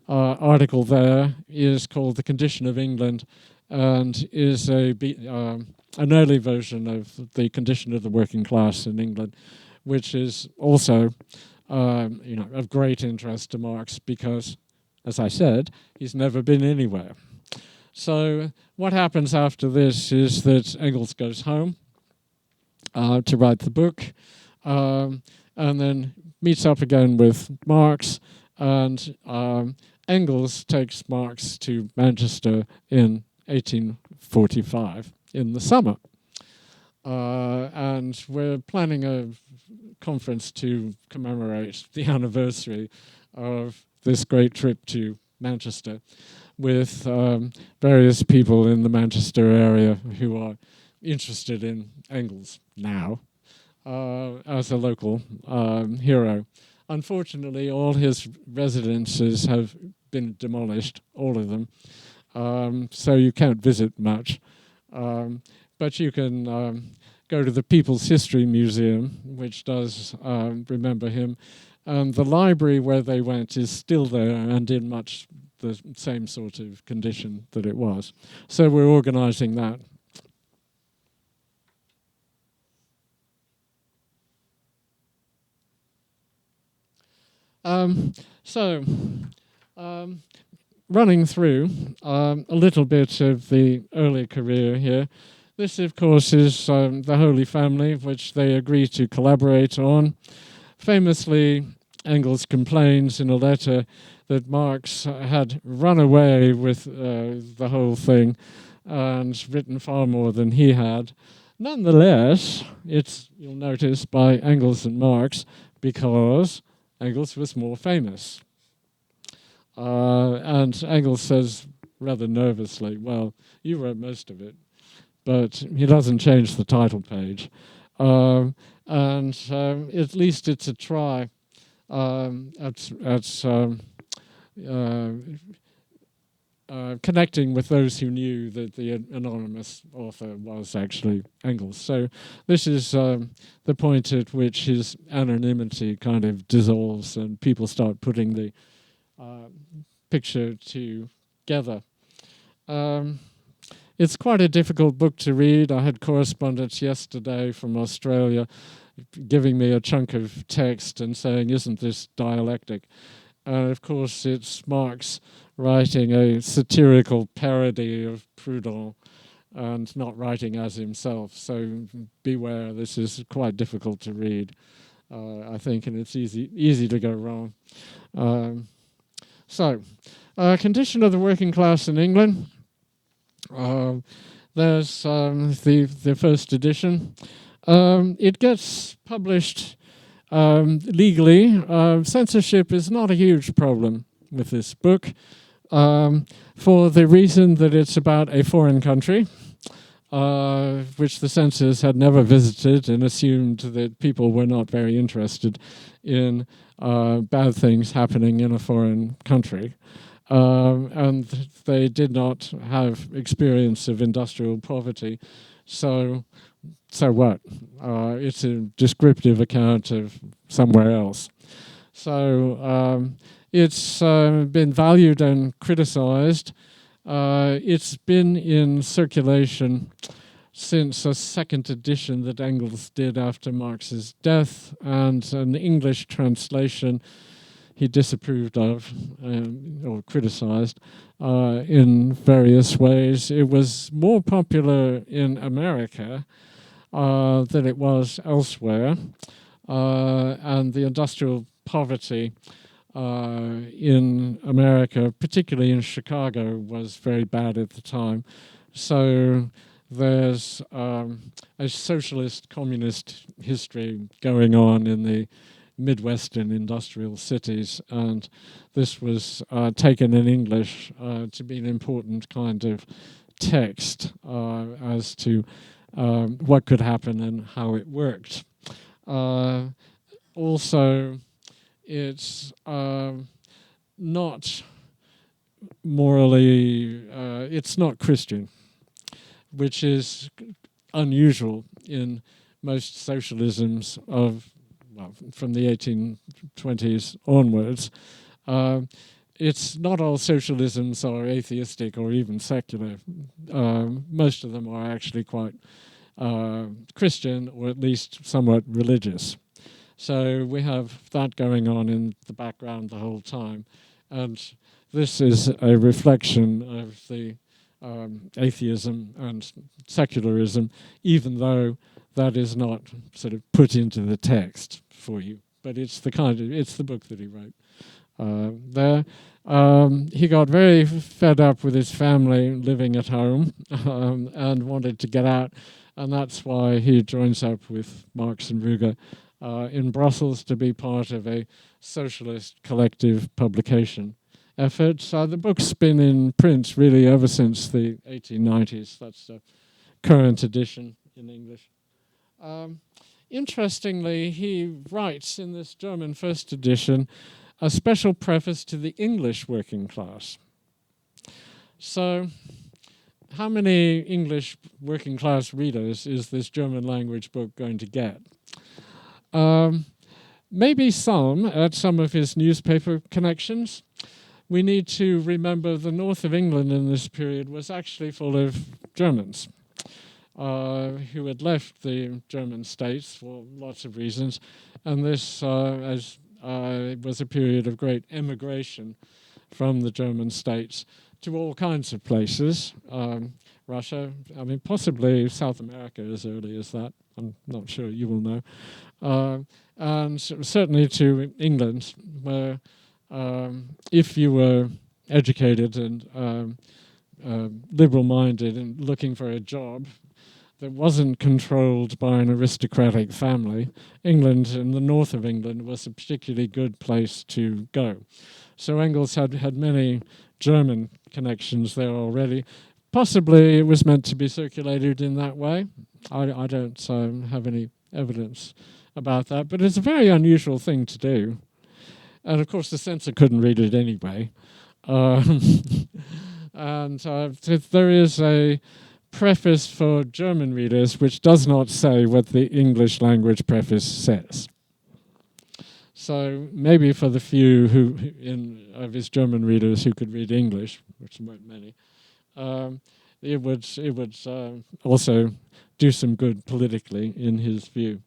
article there is called The Condition of England and is an early version of The Condition of the Working Class in England, which is also of great interest to Marx because as I said, he's never been anywhere. So what happens after this is that Engels goes home to write the book, and then meets up again with Marx, and Engels takes Marx to Manchester in 1845 in the summer. And we're planning a conference to commemorate the anniversary of this great trip to Manchester with various people in the Manchester area who are interested in Engels now as a local hero. Unfortunately, all his residences have been demolished, all of them, so you can't visit much. But you can go to the People's History Museum, which does remember him, and the library where they went is still there and in much the same sort of condition that it was. So we're organizing that. Running through a little bit of the early career here. This, of course, is the Holy Family, which they agree to collaborate on. Famously, Engels complains in a letter that Marx had run away with the whole thing and written far more than he had. Nonetheless, it's, you'll notice, by Engels and Marx, because Engels was more famous. And Engels says rather nervously, well, you wrote most of it, but he doesn't change the title page. And at least it's a try at connecting with those who knew that the anonymous author was actually Engels. So this is the point at which his anonymity kind of dissolves and people start putting the picture together. It's quite a difficult book to read. I had correspondence yesterday from Australia giving me a chunk of text and saying, isn't this dialectic? And of course, it's Marx writing a satirical parody of Proudhon and not writing as himself. So beware, this is quite difficult to read, I think, and it's easy to go wrong. Condition of the working class in England. There's the first edition. It gets published legally. Censorship is not a huge problem with this book, for the reason that it's about a foreign country, which the censors had never visited and assumed that people were not very interested in bad things happening in a foreign country. And they did not have experience of industrial poverty. So what? It's a descriptive account of somewhere else. So it's been valued and criticized. It's been in circulation since a second edition that Engels did after Marx's death, and an English translation he disapproved of or criticized in various ways. It was more popular in America than it was elsewhere, and the industrial poverty in America, particularly in Chicago, was very bad at the time. So there's a socialist communist history going on in the Midwestern industrial cities, and this was taken in English to be an important kind of text as to what could happen and how it worked. Also, it's not morally, it's not Christian, which is unusual in most socialisms of, well, from the 1820s onwards. It's not all socialisms are atheistic or even secular. Most of them are actually quite Christian, or at least somewhat religious. So we have that going on in the background the whole time. And this is a reflection of the atheism and secularism, even though that is not sort of put into the text for you. But it's the book that he wrote there. He got very fed up with his family living at home and wanted to get out, and that's why he joins up with Marx and Ruger in Brussels to be part of a socialist collective publication effort. So the book's been in print really ever since the 1890s. That's the current edition in English. Interestingly, he writes in this German first edition a special preface to the English working class. So how many English working class readers is this German language book going to get? Maybe some at some of his newspaper connections. We need to remember the north of England in this period was actually full of Germans who had left the German states for lots of reasons, and this was a period of great emigration from the German states to all kinds of places. Russia, I mean, possibly South America as early as that. I'm not sure, you will know. And certainly to England, where if you were educated and liberal-minded and looking for a job that wasn't controlled by an aristocratic family, England and the north of England was a particularly good place to go. So Engels had many German connections there already. Possibly it was meant to be circulated in that way. I don't have any evidence about that, but it's a very unusual thing to do. And of course the censor couldn't read it anyway. And there is a preface for German readers which does not say what the English language preface says. So maybe for the few of his German readers who could read English, which weren't many, it would also do some good politically in his view.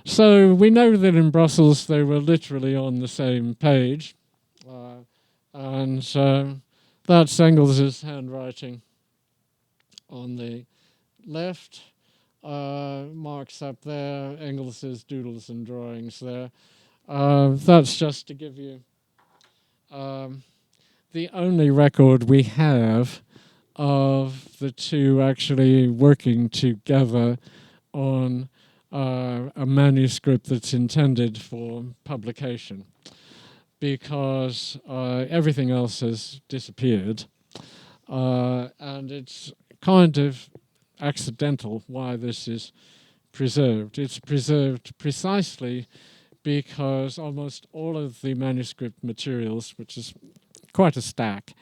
So we know that in Brussels they were literally on the same page, and that's Engels' handwriting on the left, Marx up there, Engels' doodles and drawings there. That's just to give you the only record we have of the two actually working together on a manuscript that's intended for publication, because everything else has disappeared, and it's kind of accidental why this is preserved. It's preserved precisely because almost all of the manuscript materials, which is quite a stack,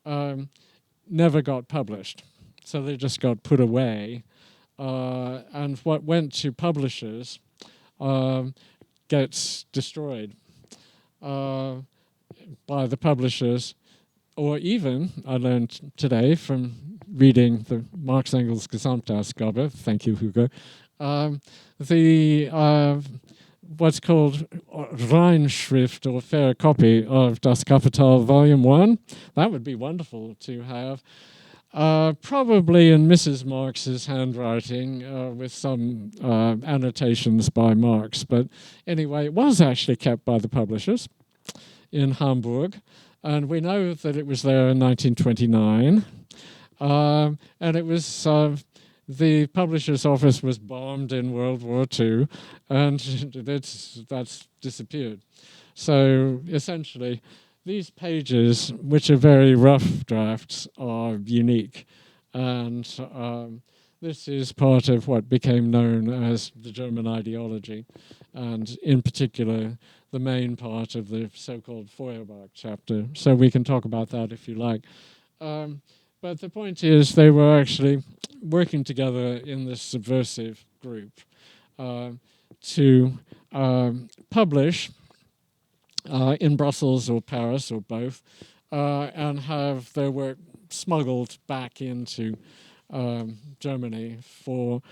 never got published. So they just got put away. And what went to publishers gets destroyed by the publishers, or even, I learned today from reading the Marx Engels Gesamtausgabe, thank you, Hugo, what's called Reinschrift, or fair copy of Das Kapital Volume 1. That would be wonderful to have. Probably in Mrs. Marx's handwriting with some annotations by Marx. But anyway, it was actually kept by the publishers in Hamburg. And we know that it was there in 1929. And it was, the publisher's office was bombed in World War II, and that's disappeared. So essentially, these pages, which are very rough drafts, are unique. And this is part of what became known as the German ideology, and in particular, the main part of the so-called Feuerbach chapter. So we can talk about that if you like. But the point is, they were actually working together in this subversive group to publish in Brussels or Paris or both, and have their work smuggled back into Germany for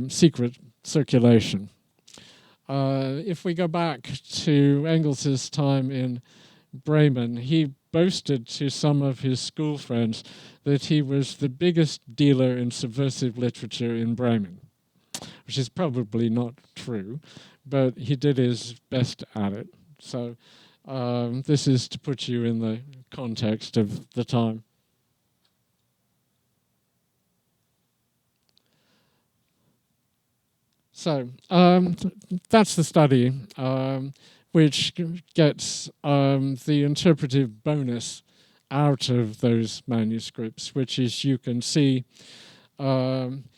secret circulation. If we go back to Engels' time in Bremen, he boasted to some of his school friends that he was the biggest dealer in subversive literature in Bremen, which is probably not true, but he did his best at it. So this is to put you in the context of the time. So that's the study, which gets the interpretive bonus out of those manuscripts, which is you can see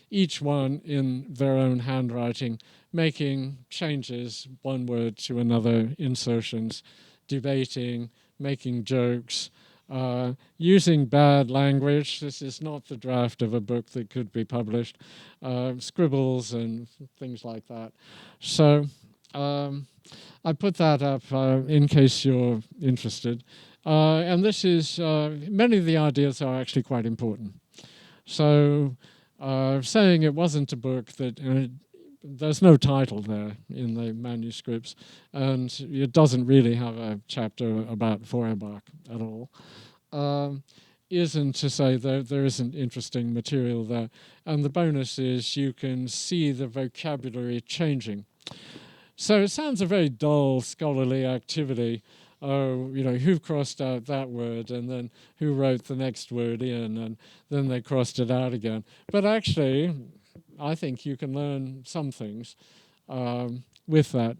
each one in their own handwriting, making changes, one word to another, insertions, debating, making jokes, using bad language. This is not the draft of a book that could be published. Scribbles and things like that. So I put that up in case you're interested. And this is, many of the ideas are actually quite important. So saying it wasn't a book that, there's no title there in the manuscripts, and it doesn't really have a chapter about Feuerbach at all. Isn't to say that there isn't interesting material there. And the bonus is you can see the vocabulary changing. So it sounds a very dull scholarly activity. Oh, who crossed out that word, and then who wrote the next word in, and then they crossed it out again. But actually, I think you can learn some things with that.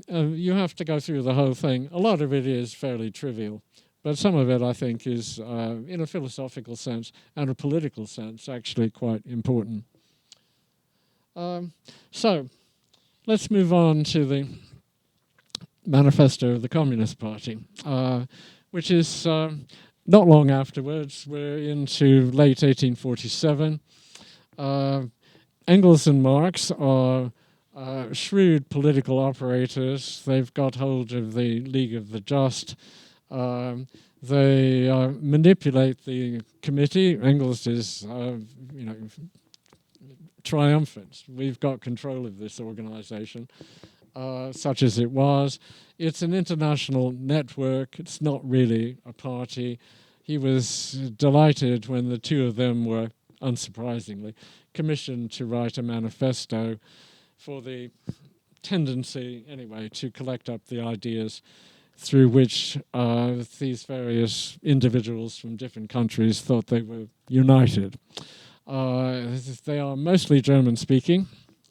You have to go through the whole thing. A lot of it is fairly trivial, but some of it, I think, is, in a philosophical sense and a political sense, actually quite important. So let's move on to the Manifesto of the Communist Party, which is not long afterwards. We're into late 1847. Engels and Marx are shrewd political operators. They've got hold of the League of the Just. They manipulate the committee. Engels is, triumphant. We've got control of this organization, such as it was. It's an international network. It's not really a party. He was delighted when the two of them were, unsurprisingly, commissioned to write a manifesto for the tendency, anyway, to collect up the ideas through which these various individuals from different countries thought they were united. They are mostly German-speaking,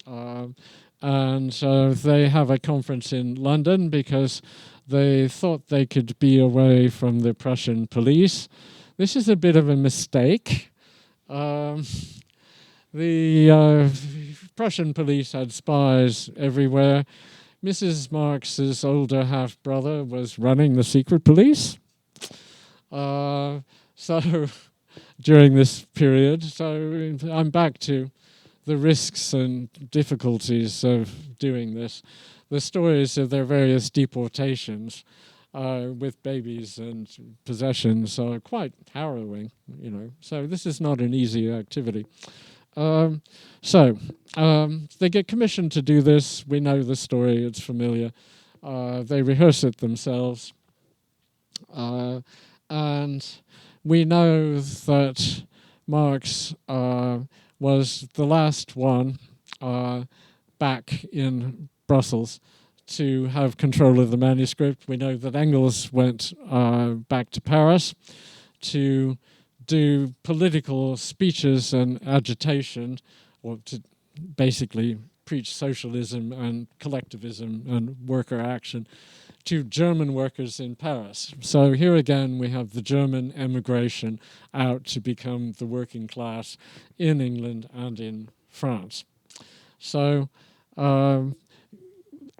and they have a conference in London because they thought they could be away from the Prussian police. This is a bit of a mistake. The Prussian police had spies everywhere. Mrs. Marx's older half-brother was running the secret police. So during this period, so I'm back to the risks and difficulties of doing this. The stories of their various deportations with babies and possessions are quite harrowing, So this is not an easy activity. They get commissioned to do this. We know the story, it's familiar. They rehearse it themselves. And we know that Marx was the last one back in Brussels to have control of the manuscript. We know that Engels went back to Paris to do political speeches and agitation, or to basically preach socialism and collectivism and worker action to German workers in Paris. So here again we have the German emigration out to become the working class in England and in France. So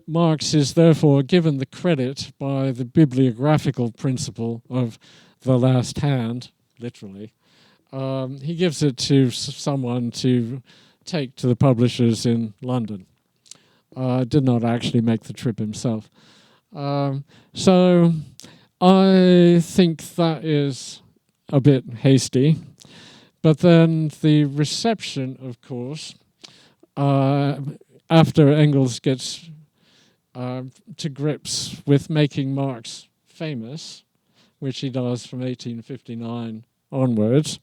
Marx is therefore given the credit by the bibliographical principle of the last hand, literally. He gives it to someone to take to the publishers in London. Did not actually make the trip himself. So I think that is a bit hasty. But then the reception, of course, after Engels gets to grips with making Marx famous, which he does from 1859 onwards,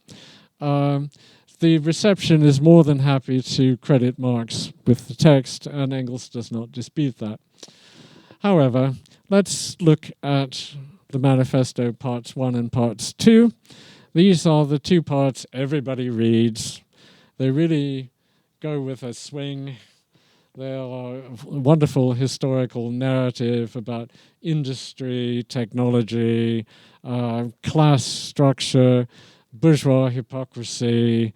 the reception is more than happy to credit Marx with the text, and Engels does not dispute that. However, let's look at the manifesto parts 1 and parts 2. These are the two parts everybody reads. They really go with a swing. They are a wonderful historical narrative about industry, technology, class structure, bourgeois hypocrisy,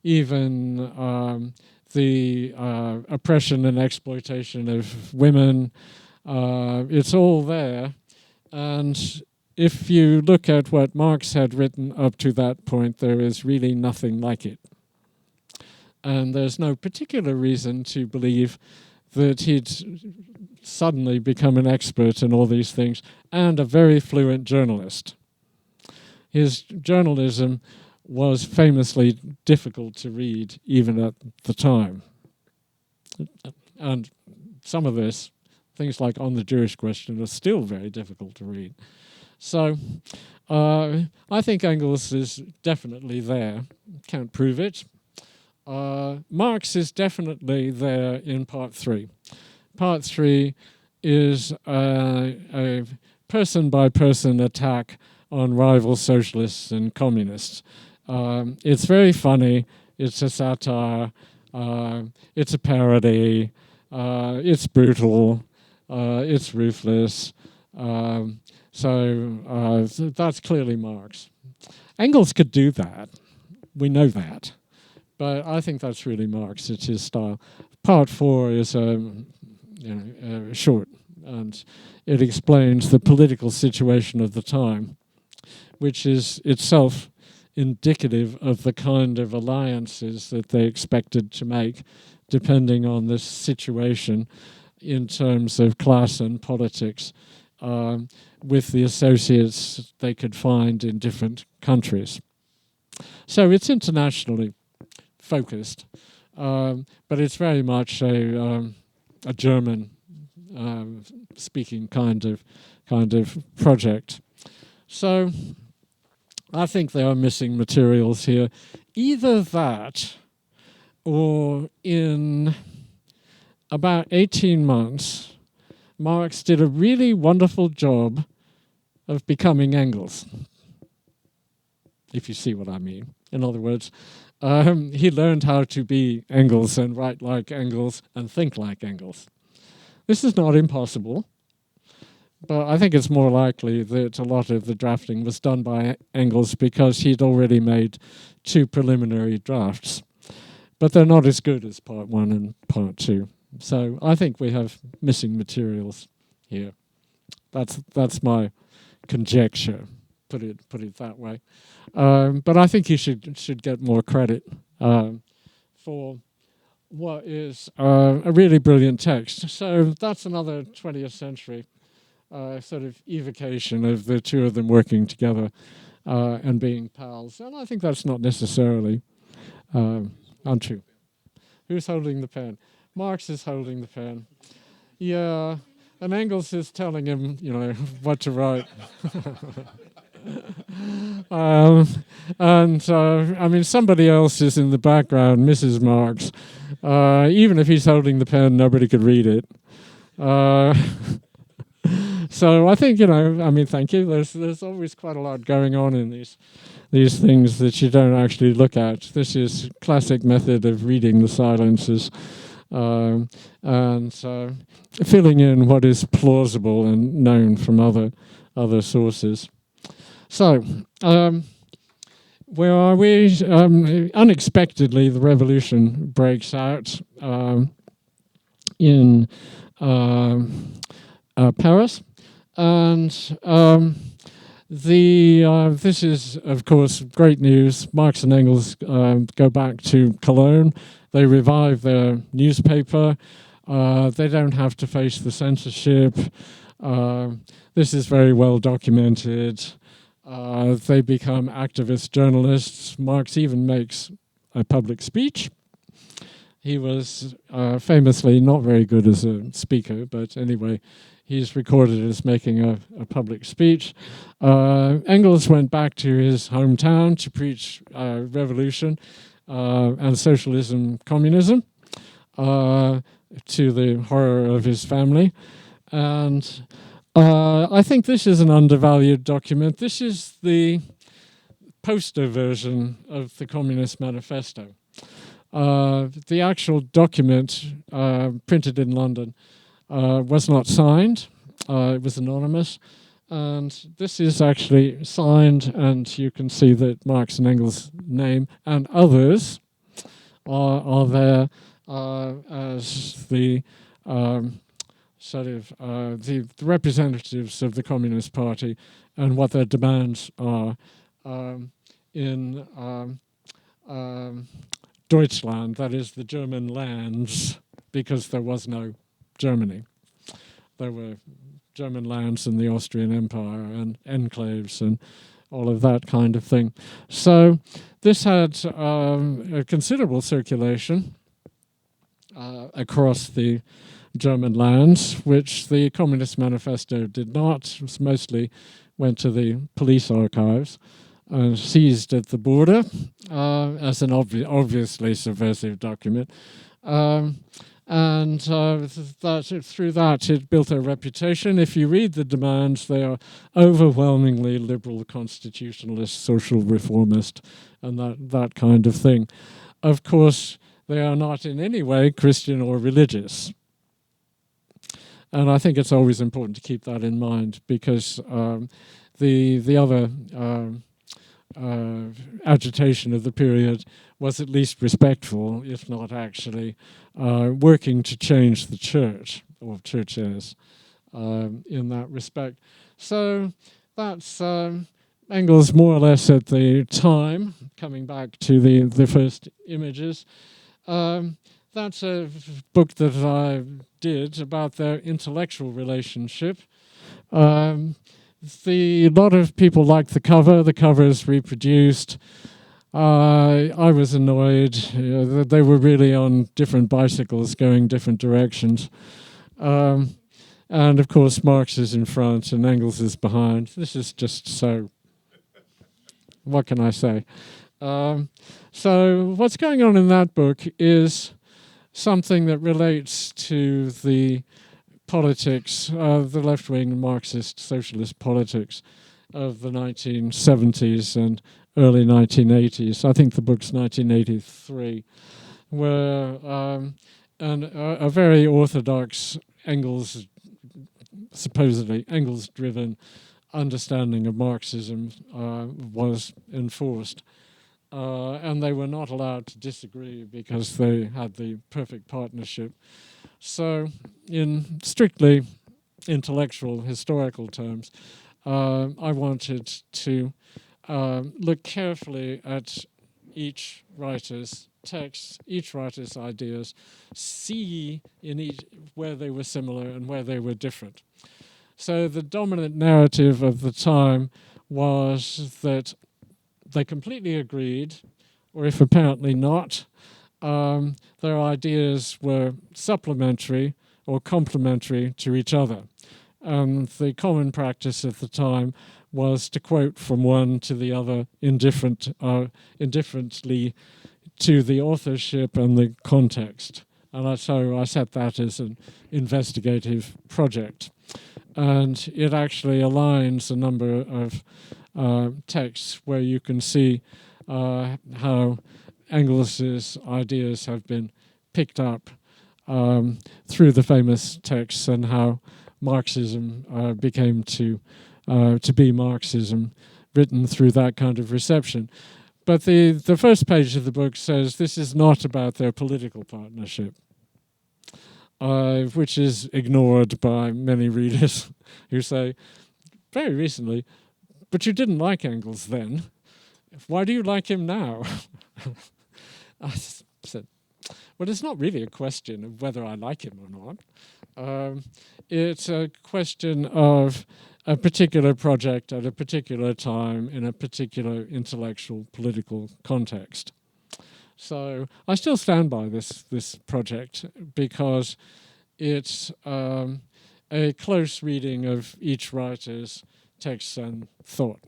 even the oppression and exploitation of women. It's all there. And if you look at what Marx had written up to that point, there is really nothing like it. And there's no particular reason to believe that he'd suddenly become an expert in all these things and a very fluent journalist. His journalism was famously difficult to read even at the time. And some of this, things like On the Jewish Question, are still very difficult to read. So I think Engels is definitely there. Can't prove it. Marx is definitely there in part 3. Part 3 is a person-by-person attack on rival socialists and communists. It's very funny. It's a satire. It's a parody. It's brutal. It's ruthless. So that's clearly Marx. Engels could do that. We know that. But I think that's really Marx. It's his style. Part 4 is short, and it explains the political situation of the time, which is itself indicative of the kind of alliances that they expected to make, depending on the situation in terms of class and politics, with the associates they could find in different countries. So it's internationally focused, but it's very much a German speaking kind of project. So I think there are missing materials here. Either that, or in about 18 months, Marx did a really wonderful job of becoming Engels, if you see what I mean. In other words, he learned how to be Engels and write like Engels and think like Engels. This is not impossible, but I think it's more likely that a lot of the drafting was done by Engels because he'd already made 2 preliminary drafts. But they're not as good as part 1 and part 2. So I think we have missing materials here. That's my conjecture. Put it that way. But I think he should get more credit for what is a really brilliant text. So that's another 20th century sort of evocation of the two of them working together and being pals. And I think that's not necessarily untrue. Who's holding the pen? Marx is holding the pen. Yeah, and Engels is telling him, what to write. Somebody else is in the background, Mrs. Marx. Even if he's holding the pen, nobody could read it. So I think, thank you. There's always quite a lot going on in these things that you don't actually look at. This is classic method of reading the silences and filling in what is plausible and known from other sources. So, where are we? Unexpectedly, the revolution breaks out in Paris, and this is, of course, great news. Marx and Engels go back to Cologne. They revive their newspaper. They don't have to face the censorship. This is very well documented. They become activist journalists. Marx even makes a public speech. he was famously not very good as a speaker, but anyway, he's recorded as making a public speech. Engels went back to his hometown to preach revolution and socialism, communism, to the horror of his family. And I think this is an undervalued document. This is the poster version of the Communist Manifesto. The actual document printed in London was not signed. It was anonymous. And this is actually signed, and you can see that Marx and Engels' name and others are there as the the representatives of the Communist Party and what their demands are in Deutschland, that is the German lands, because there was no Germany. There were German lands in the Austrian Empire and enclaves and all of that kind of thing. So this had a considerable circulation across the German lands, which the Communist Manifesto did not. It mostly went to the police archives and seized at the border as an obviously subversive document. And through that, it built a reputation. If you read the demands, they are overwhelmingly liberal, constitutionalist, social reformist, and that kind of thing. Of course, they are not in any way Christian or religious. And I think it's always important to keep that in mind, because the other agitation of the period was at least respectful, if not actually working to change the church, or churches, in that respect. So that's Engels more or less at the time, coming back to the first images. That's a book that I did about their intellectual relationship. A lot of people liked the cover. The cover is reproduced. I was annoyed. They were really on different bicycles going different directions. And of course, Marx is in front and Engels is behind. This is just so... What can I say? So what's going on in that book is something that relates to the politics, the left-wing Marxist socialist politics of the 1970s and early 1980s. I think the book's 1983, where a very orthodox Engels, supposedly Engels-driven understanding of Marxism was enforced. And they were not allowed to disagree because they had the perfect partnership. So in strictly intellectual, historical terms, I wanted to look carefully at each writer's texts, each writer's ideas, see in each where they were similar and where they were different. So the dominant narrative of the time was that they completely agreed, or if apparently not, their ideas were supplementary or complementary to each other. The common practice at the time was to quote from one to the other indifferently to the authorship and the context. And so I set that as an investigative project. And it actually aligns a number of texts where you can see how Engels's ideas have been picked up through the famous texts, and how Marxism became to be Marxism, written through that kind of reception. But the first page of the book says this is not about their political partnership, which is ignored by many readers who say, very recently, but you didn't like Engels then. Why do you like him now? I said, well, it's not really a question of whether I like him or not. It's a question of a particular project at a particular time in a particular intellectual, political context. So I still stand by this project because it's a close reading of each writer's texts and thought.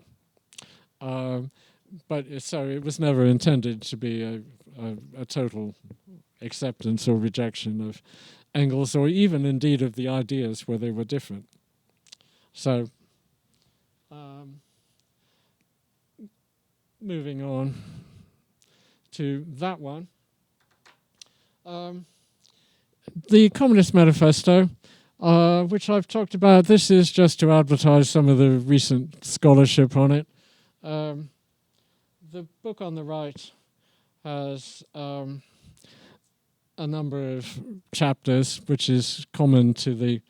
So it was never intended to be a total acceptance or rejection of Engels, or even indeed of the ideas where they were different. So moving on to that one. The Communist Manifesto, which I've talked about, this is just to advertise some of the recent scholarship on it. The book on the right has a number of chapters, which is common to the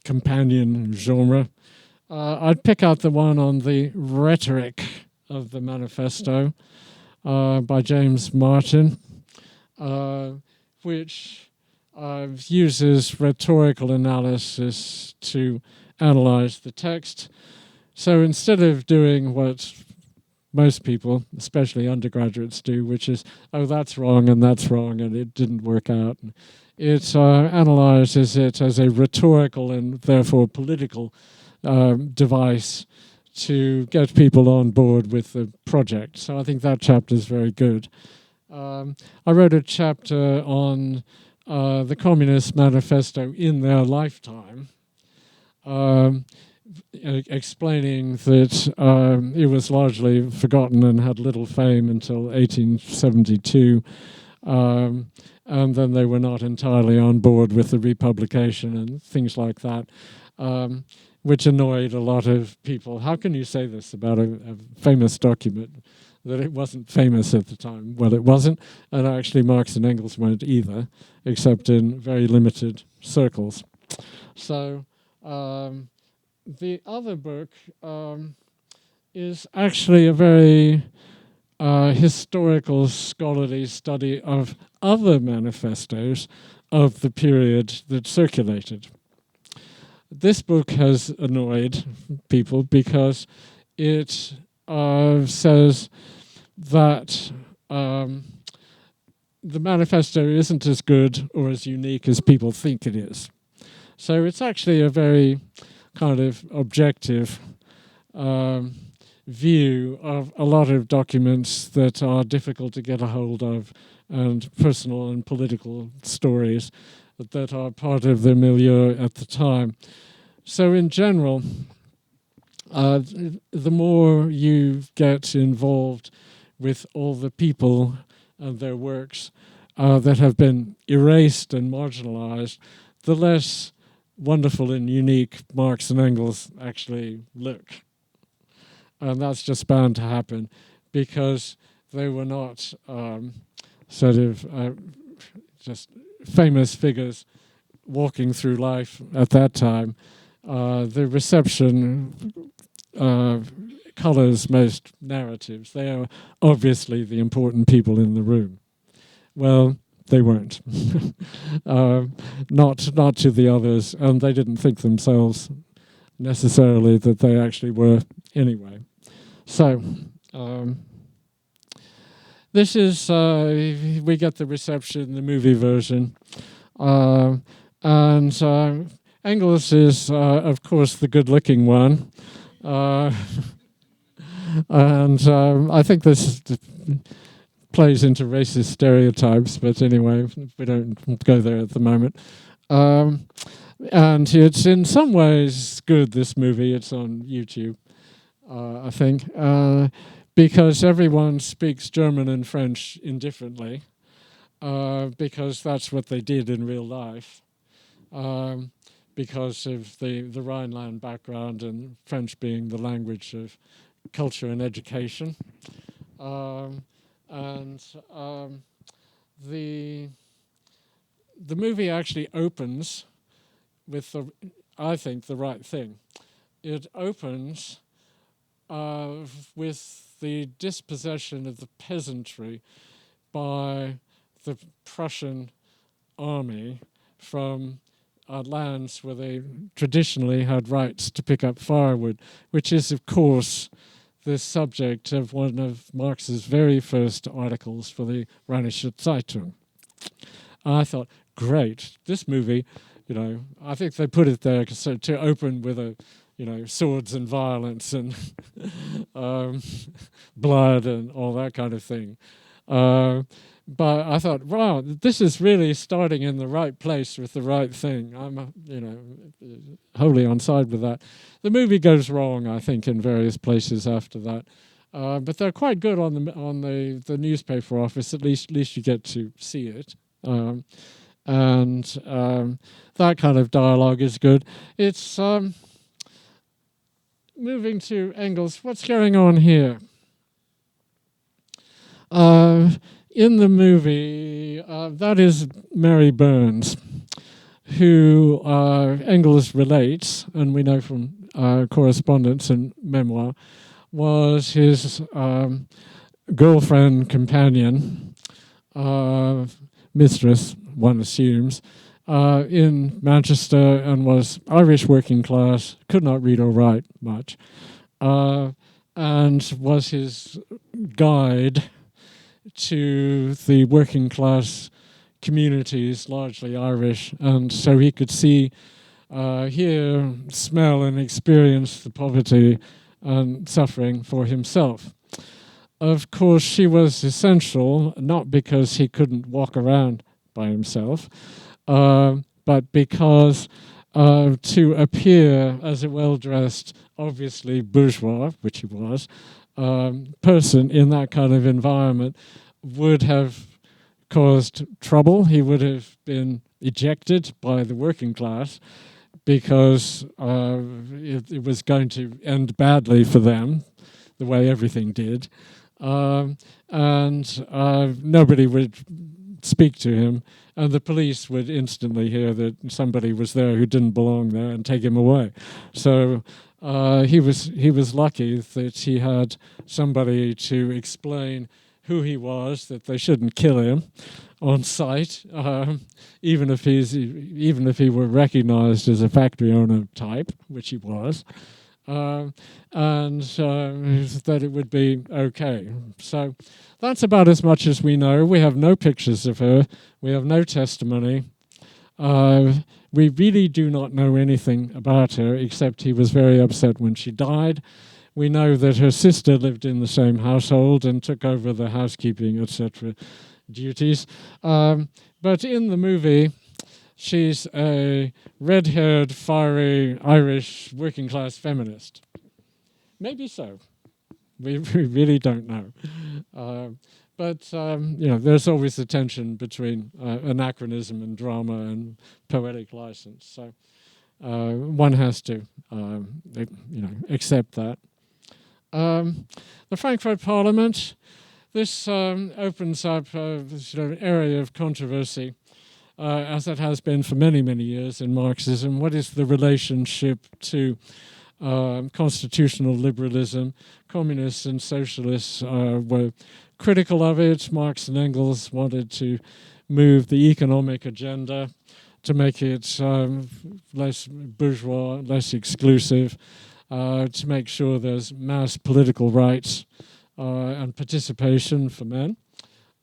companion genre. I'd pick out the one on the rhetoric of the manifesto by James Martin, which uses rhetorical analysis to analyze the text. So instead of doing what most people, especially undergraduates, do, which is, oh, that's wrong and it didn't work out, it analyzes it as a rhetorical and therefore political device to get people on board with the project. So I think that chapter is very good. I wrote a chapter on the Communist Manifesto in their lifetime, explaining that it was largely forgotten and had little fame until 1872, and then they were not entirely on board with the republication and things like that, which annoyed a lot of people. How can you say this about a famous document, that it wasn't famous at the time? Well, it wasn't, and actually Marx and Engels weren't either, except in very limited circles. So the other book is actually a very historical, scholarly study of other manifestos of the period that circulated. This book has annoyed people because it says that the manifesto isn't as good or as unique as people think it is. So it's actually a very kind of objective view of a lot of documents that are difficult to get a hold of, and personal and political stories that are part of the milieu at the time. So in general, the more you get involved with all the people and their works that have been erased and marginalized, the less wonderful and unique Marx and Engels actually look. And that's just bound to happen because they were not just famous figures walking through life at that time. The reception colors most narratives. They are obviously the important people in the room. Well, they weren't. Not to the others, and they didn't think themselves necessarily that they actually were anyway. So this is, we get the reception, the movie version. And Engels is, of course, the good-looking one. And I think this plays into racist stereotypes, but anyway, we don't go there at the moment. And it's in some ways good, this movie. It's on YouTube, I think, because everyone speaks German and French indifferently, because that's what they did in real life, because of the Rhineland background and French being the language of culture and education. The movie actually opens with, I think, the right thing. It opens with the dispossession of the peasantry by the Prussian army from lands where they traditionally had rights to pick up firewood, which is, of course, the subject of one of Marx's very first articles for the Rheinische Zeitung. I thought, great, this movie, I think they put it there to open with swords and violence and blood and all that kind of thing. But I thought, wow, this is really starting in the right place with the right thing. I'm, wholly on side with that. The movie goes wrong, I think, in various places after that. But they're quite good on the newspaper office. At least you get to see it. And that kind of dialogue is good. It's moving to Engels. What's going on here? In the movie, that is Mary Burns, who Engels relates, and we know from correspondence and memoir, was his girlfriend, companion, mistress, one assumes, in Manchester, and was Irish working class, could not read or write much, and was his guide to the working class communities, largely Irish, and so he could see, hear, smell, and experience the poverty and suffering for himself. Of course, she was essential, not because he couldn't walk around by himself, but because to appear as a well-dressed, obviously bourgeois, which he was, person in that kind of environment would have caused trouble. He would have been ejected by the working class because it was going to end badly for them, the way everything did. And nobody would speak to him, and the police would instantly hear that somebody was there who didn't belong there and take him away. So he was lucky that he had somebody to explain who he was, that they shouldn't kill him on sight, even if he were recognized as a factory owner type, which he was, and that it would be okay. So that's about as much as we know. We have no pictures of her. We have no testimony. We really do not know anything about her, except he was very upset when she died. We know that her sister lived in the same household and took over the housekeeping, etc. duties. But in the movie, she's a red-haired, fiery, Irish working-class feminist. Maybe so. We really don't know. But there's always a tension between anachronism and drama and poetic license. So one has to, accept that. The Frankfurt Parliament. This opens up an area of controversy, as it has been for many, many years in Marxism. What is the relationship to constitutional liberalism? Communists and socialists were critical of it. Marx and Engels wanted to move the economic agenda to make it less bourgeois, less exclusive, to make sure there's mass political rights and participation for men.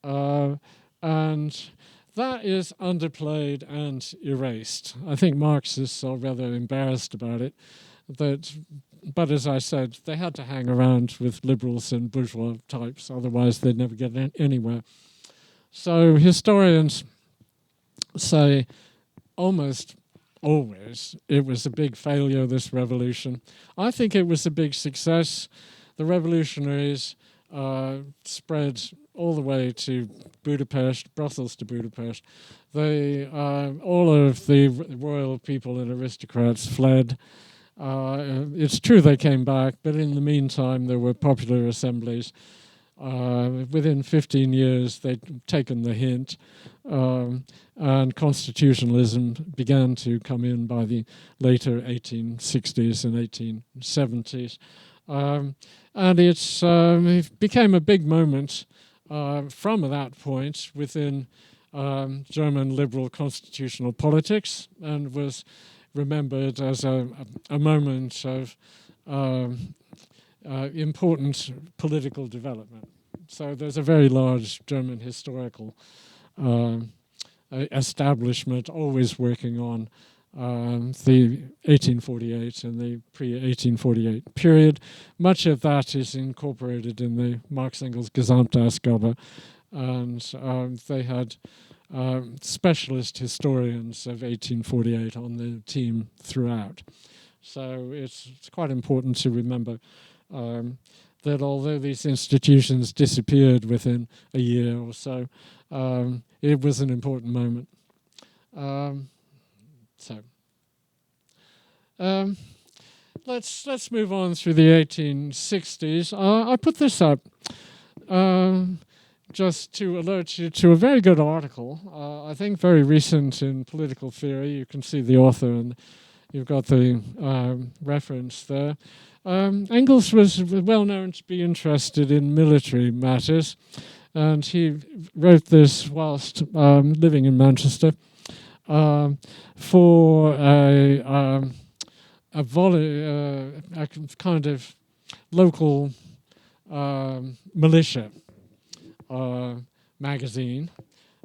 And that is underplayed and erased. I think Marxists are rather embarrassed about it. But as I said, they had to hang around with liberals and bourgeois types, otherwise they'd never get anywhere. So historians say almost always it was a big failure, this revolution. I think it was a big success. The revolutionaries spread all the way to Budapest, Brussels to Budapest. All of the royal people and aristocrats fled. It's true they came back, but in the meantime there were popular assemblies. Within 15 years they'd taken the hint, and constitutionalism began to come in by the later 1860s and 1870s. And it became a big moment from that point within German liberal constitutional politics, and was remembered as a moment of important political development. So there's a very large German historical establishment always working on the 1848 and the pre-1848 period. Much of that is incorporated in the Marx-Engels Gesamtausgabe, and they had specialist historians of 1848 on the team throughout. So it's quite important to remember that although these institutions disappeared within a year or so, it was an important moment. Let's move on through the 1860s. I put this up just to alert you to a very good article, I think very recent in political theory. You can see the author and you've got the reference there. Engels was well known to be interested in military matters, and he wrote this whilst living in Manchester for a kind of local militia magazine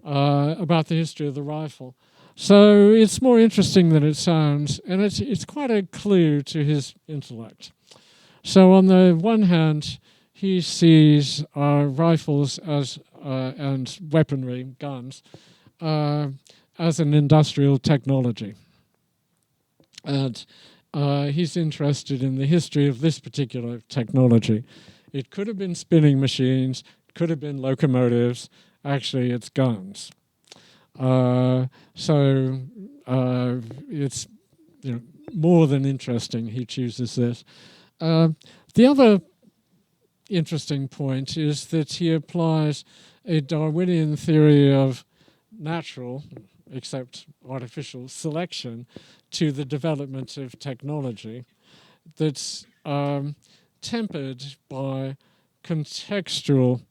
about the history of the rifle. So it's more interesting than it sounds, and it's quite a clue to his intellect. So on the one hand, he sees rifles as and weaponry, guns, as an industrial technology. And he's interested in the history of this particular technology. It could have been spinning machines, could have been locomotives. Actually, it's guns. So it's more than interesting he chooses this. The other interesting point is that he applies a Darwinian theory of natural, except artificial, selection to the development of technology that's tempered by contextual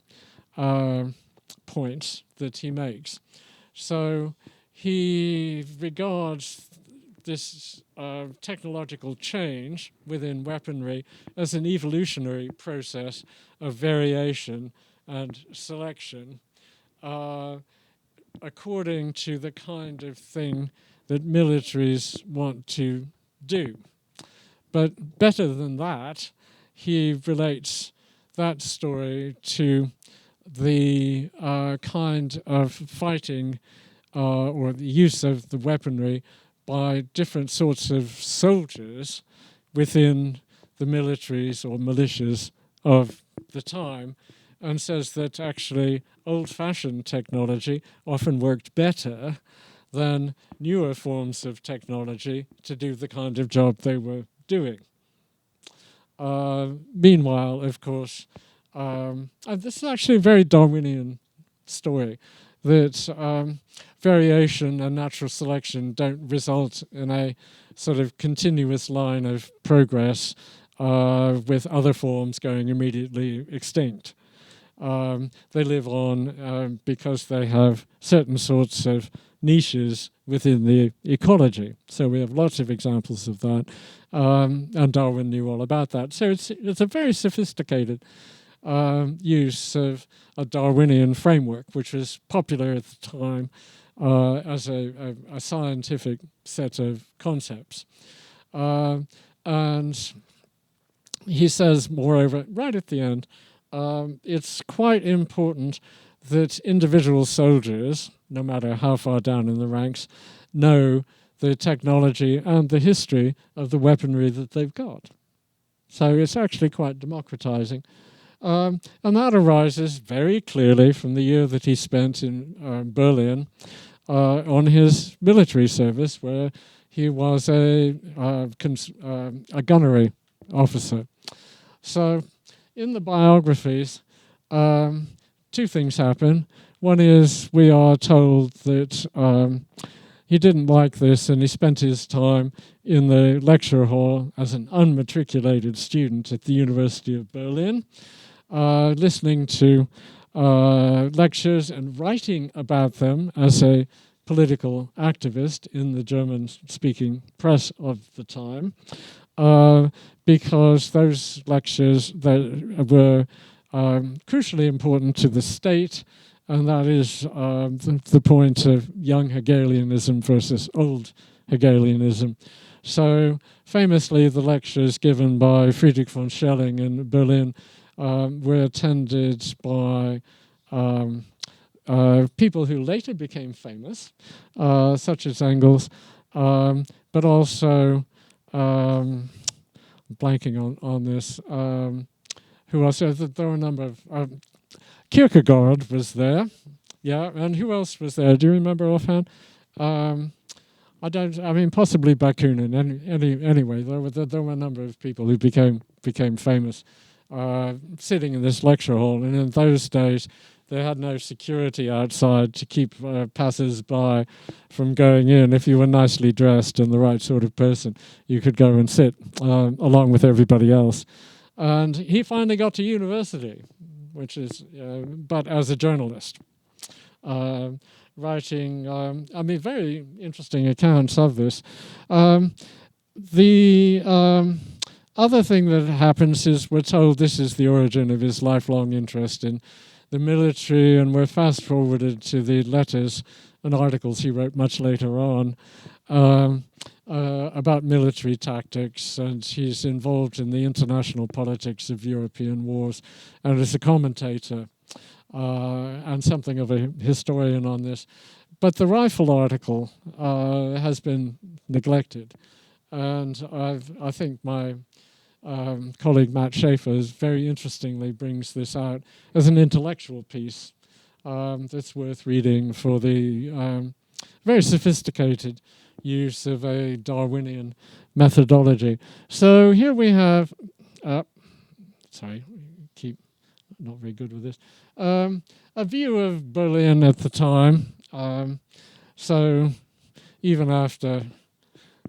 points that he makes. So he regards this technological change within weaponry as an evolutionary process of variation and selection according to the kind of thing that militaries want to do. But better than that, he relates that story to the kind of fighting or the use of the weaponry by different sorts of soldiers within the militaries or militias of the time, and says that actually old-fashioned technology often worked better than newer forms of technology to do the kind of job they were doing. Meanwhile, of course, and this is actually a very Darwinian story, that variation and natural selection don't result in a sort of continuous line of progress with other forms going immediately extinct. They live on because they have certain sorts of niches within the ecology. So we have lots of examples of that, and Darwin knew all about that. So it's a very sophisticated use of a Darwinian framework, which was popular at the time as a scientific set of concepts. And he says, moreover, right at the end, it's quite important that individual soldiers, no matter how far down in the ranks, know the technology and the history of the weaponry that they've got. So it's actually quite democratizing. And that arises very clearly from the year that he spent in Berlin on his military service, where he was a gunnery officer. So in the biographies, two things happen. One is we are told that he didn't like this, and he spent his time in the lecture hall as an unmatriculated student at the University of Berlin, listening to lectures and writing about them as a political activist in the German-speaking press of the time. because those lectures that were crucially important to the state, and that is the point of young Hegelianism versus old Hegelianism. So famously, the lectures given by Friedrich von Schelling in Berlin were attended by people who later became famous, such as Engels, but also blanking on this. Who else? There were a number of Kierkegaard was there, yeah, and who else was there? Do you remember offhand? I don't. I mean, possibly Bakunin. Anyway, there were a number of people who became famous, sitting in this lecture hall. And in those days, they had no security outside to keep passers-by from going in. If you were nicely dressed and the right sort of person, you could go and sit along with everybody else. And he finally got to university, which is, but as a journalist, writing, very interesting accounts of this. The other thing that happens is we're told this is the origin of his lifelong interest in the military, and we're fast forwarded to the letters and articles he wrote much later on about military tactics, and he's involved in the international politics of European wars, and is a commentator and something of a historian on this. But the rifle article has been neglected, and I think my colleague Matt Schaefer very interestingly brings this out as an intellectual piece that's worth reading for the very sophisticated use of a Darwinian methodology. So here we have, keep not very good with this, a view of Berlin at the time. So even after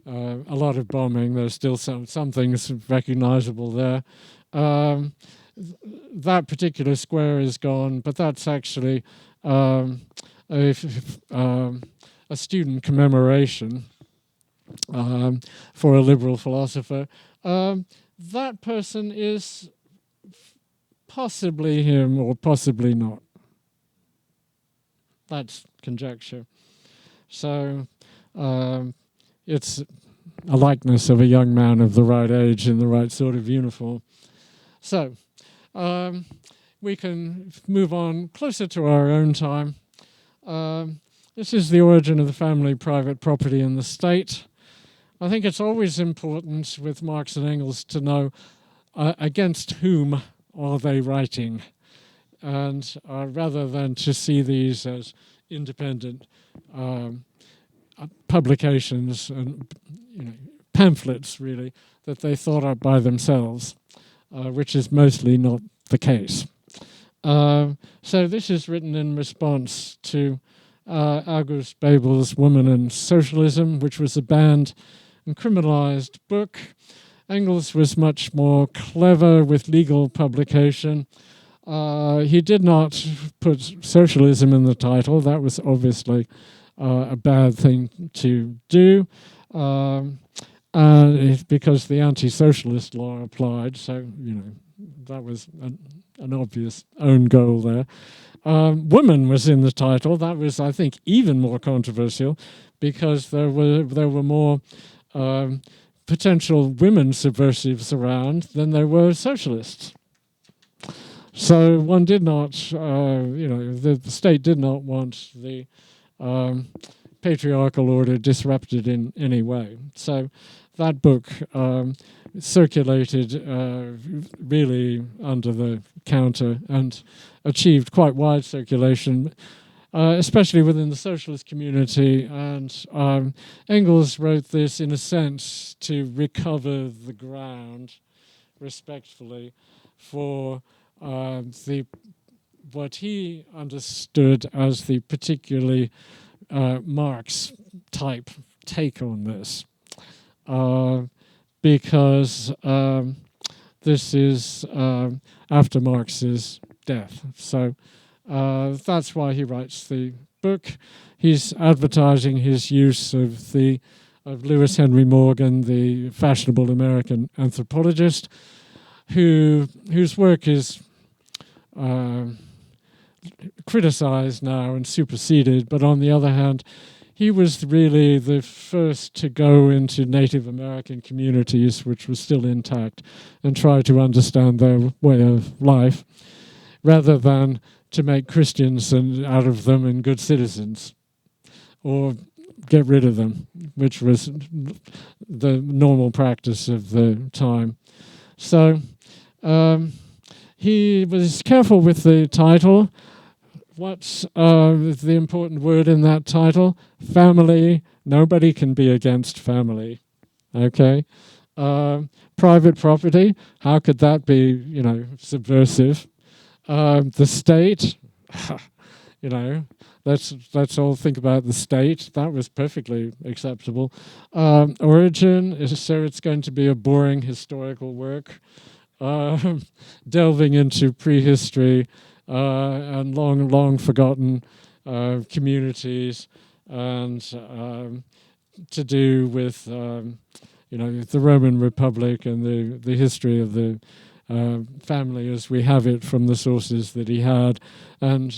a lot of bombing, there's still some things recognizable there. That particular square is gone, but that's actually a student commemoration for a liberal philosopher. That person is possibly him or possibly not. That's conjecture. So it's a likeness of a young man of the right age in the right sort of uniform. So we can move on closer to our own time. This is the origin of the family, private property, and the state. I think it's always important with Marx and Engels to know against whom are they writing, and rather than to see these as independent publications and pamphlets, really, that they thought up by themselves, which is mostly not the case. So this is written in response to August Bebel's Woman and Socialism, which was a banned and criminalized book. Engels was much more clever with legal publication. He did not put socialism in the title. That was obviously a bad thing to do, because the anti-socialist law applied. So, that was an obvious own goal there. Woman was in the title. That was, I think, even more controversial because there were more potential women subversives around than there were socialists. So one did not, the state did not want the patriarchal order disrupted in any way. So that book circulated really under the counter and achieved quite wide circulation, especially within the socialist community. And Engels wrote this in a sense to recover the ground respectfully for what he understood as the particularly Marx type take on this. Because this is after Marx's death. So that's why he writes the book. He's advertising his use of the of Lewis Henry Morgan, the fashionable American anthropologist, whose work is criticized now and superseded, but on the other hand, he was really the first to go into Native American communities, which were still intact, and try to understand their way of life, rather than to make Christians out of them and good citizens, or get rid of them, which was the normal practice of the time. So he was careful with the title. What's the important word in that title? Family. Nobody can be against family. Okay. Private property. How could that be, subversive? The state. Let's all think about the state. That was perfectly acceptable. Origin. So it's going to be a boring historical work, delving into prehistory. And long forgotten communities, and to do with the Roman Republic and the history of the family as we have it from the sources that he had, and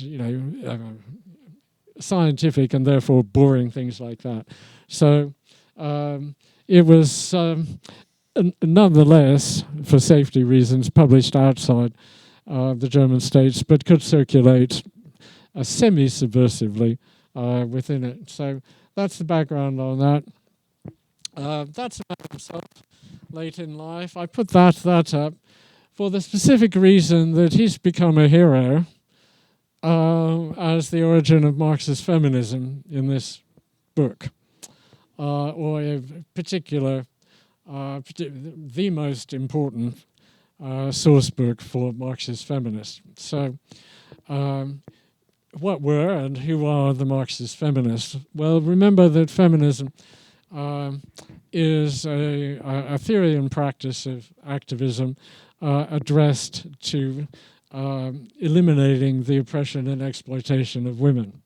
scientific and therefore boring things like that. So it was nonetheless, for safety reasons, published outside the German states, but could circulate semi-subversively within it. So that's the background on that. That's about himself late in life. I put that up for the specific reason that he's become a hero as the origin of Marxist feminism in this book, or a particular, the most important source book for Marxist feminists. So what were and who are the Marxist feminists? Well, remember that feminism is a theory and practice of activism addressed to eliminating the oppression and exploitation of women.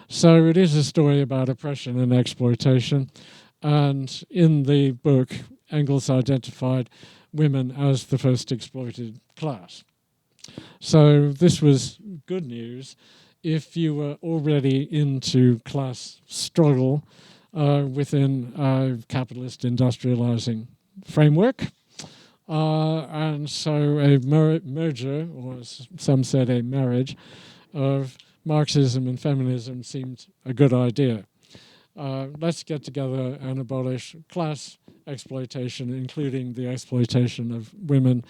So it is a story about oppression and exploitation, and in the book, Engels identified women as the first exploited class. So this was good news if you were already into class struggle within a capitalist industrializing framework. And so a merger, or some said a marriage, of Marxism and feminism seemed a good idea. Let's get together and abolish class exploitation, including the exploitation of women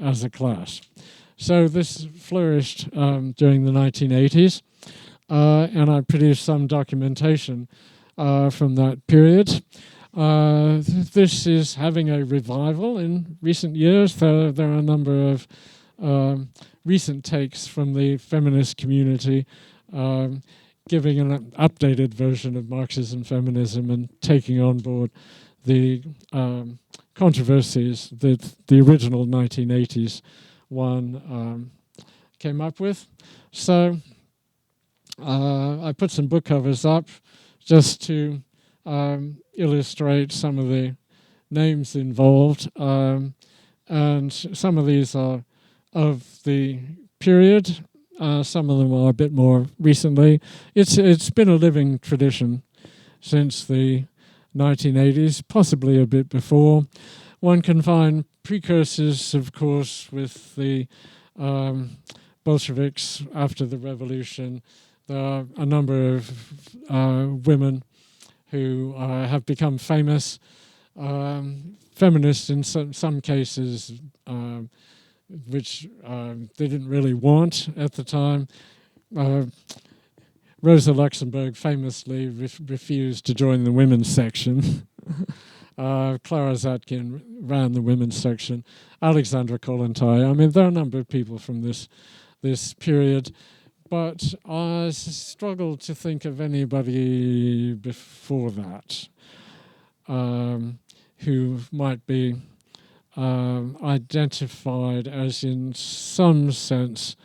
as a class. So this flourished during the 1980s, and I produced some documentation from that period. This is having a revival in recent years. There are a number of recent takes from the feminist community giving an updated version of Marxism feminism and taking on board the controversies that the original 1980s one came up with. So I put some book covers up just to illustrate some of the names involved, and some of these are of the period. Some of them are a bit more recently. It's been a living tradition since the 1980s, possibly a bit before. One can find precursors, of course, with the Bolsheviks after the revolution. There are a number of women who have become famous, feminists in some cases, which they didn't really want at the time. Rosa Luxemburg famously refused to join the women's section. Clara Zetkin ran the women's section. Alexandra Kollontai. I mean, there are a number of people from this period, but I struggled to think of anybody before that who might be identified as, in some sense,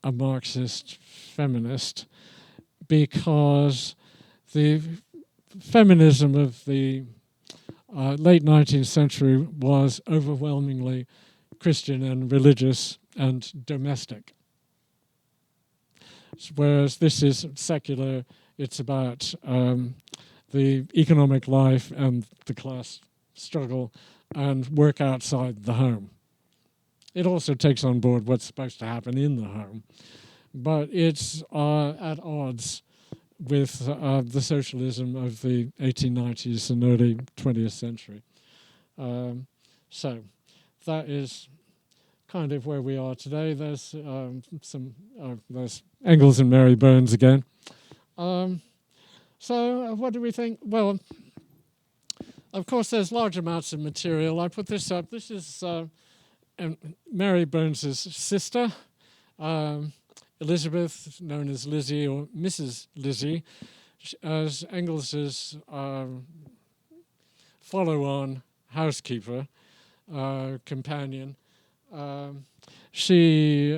a Marxist feminist, because the feminism of the late 19th century was overwhelmingly Christian and religious and domestic. Whereas this is secular, it's about the economic life and the class struggle and work outside the home. It also takes on board what's supposed to happen in the home, but it's at odds with the socialism of the 1890s and early 20th century. So that is kind of where we are today. There's there's Engels and Mary Burns again. So what do we think? Well, of course, there's large amounts of material. I put this up. This is Mary Burns' sister, Elizabeth, known as Lizzie or Mrs. Lizzie, as Engels' follow-on housekeeper, companion. She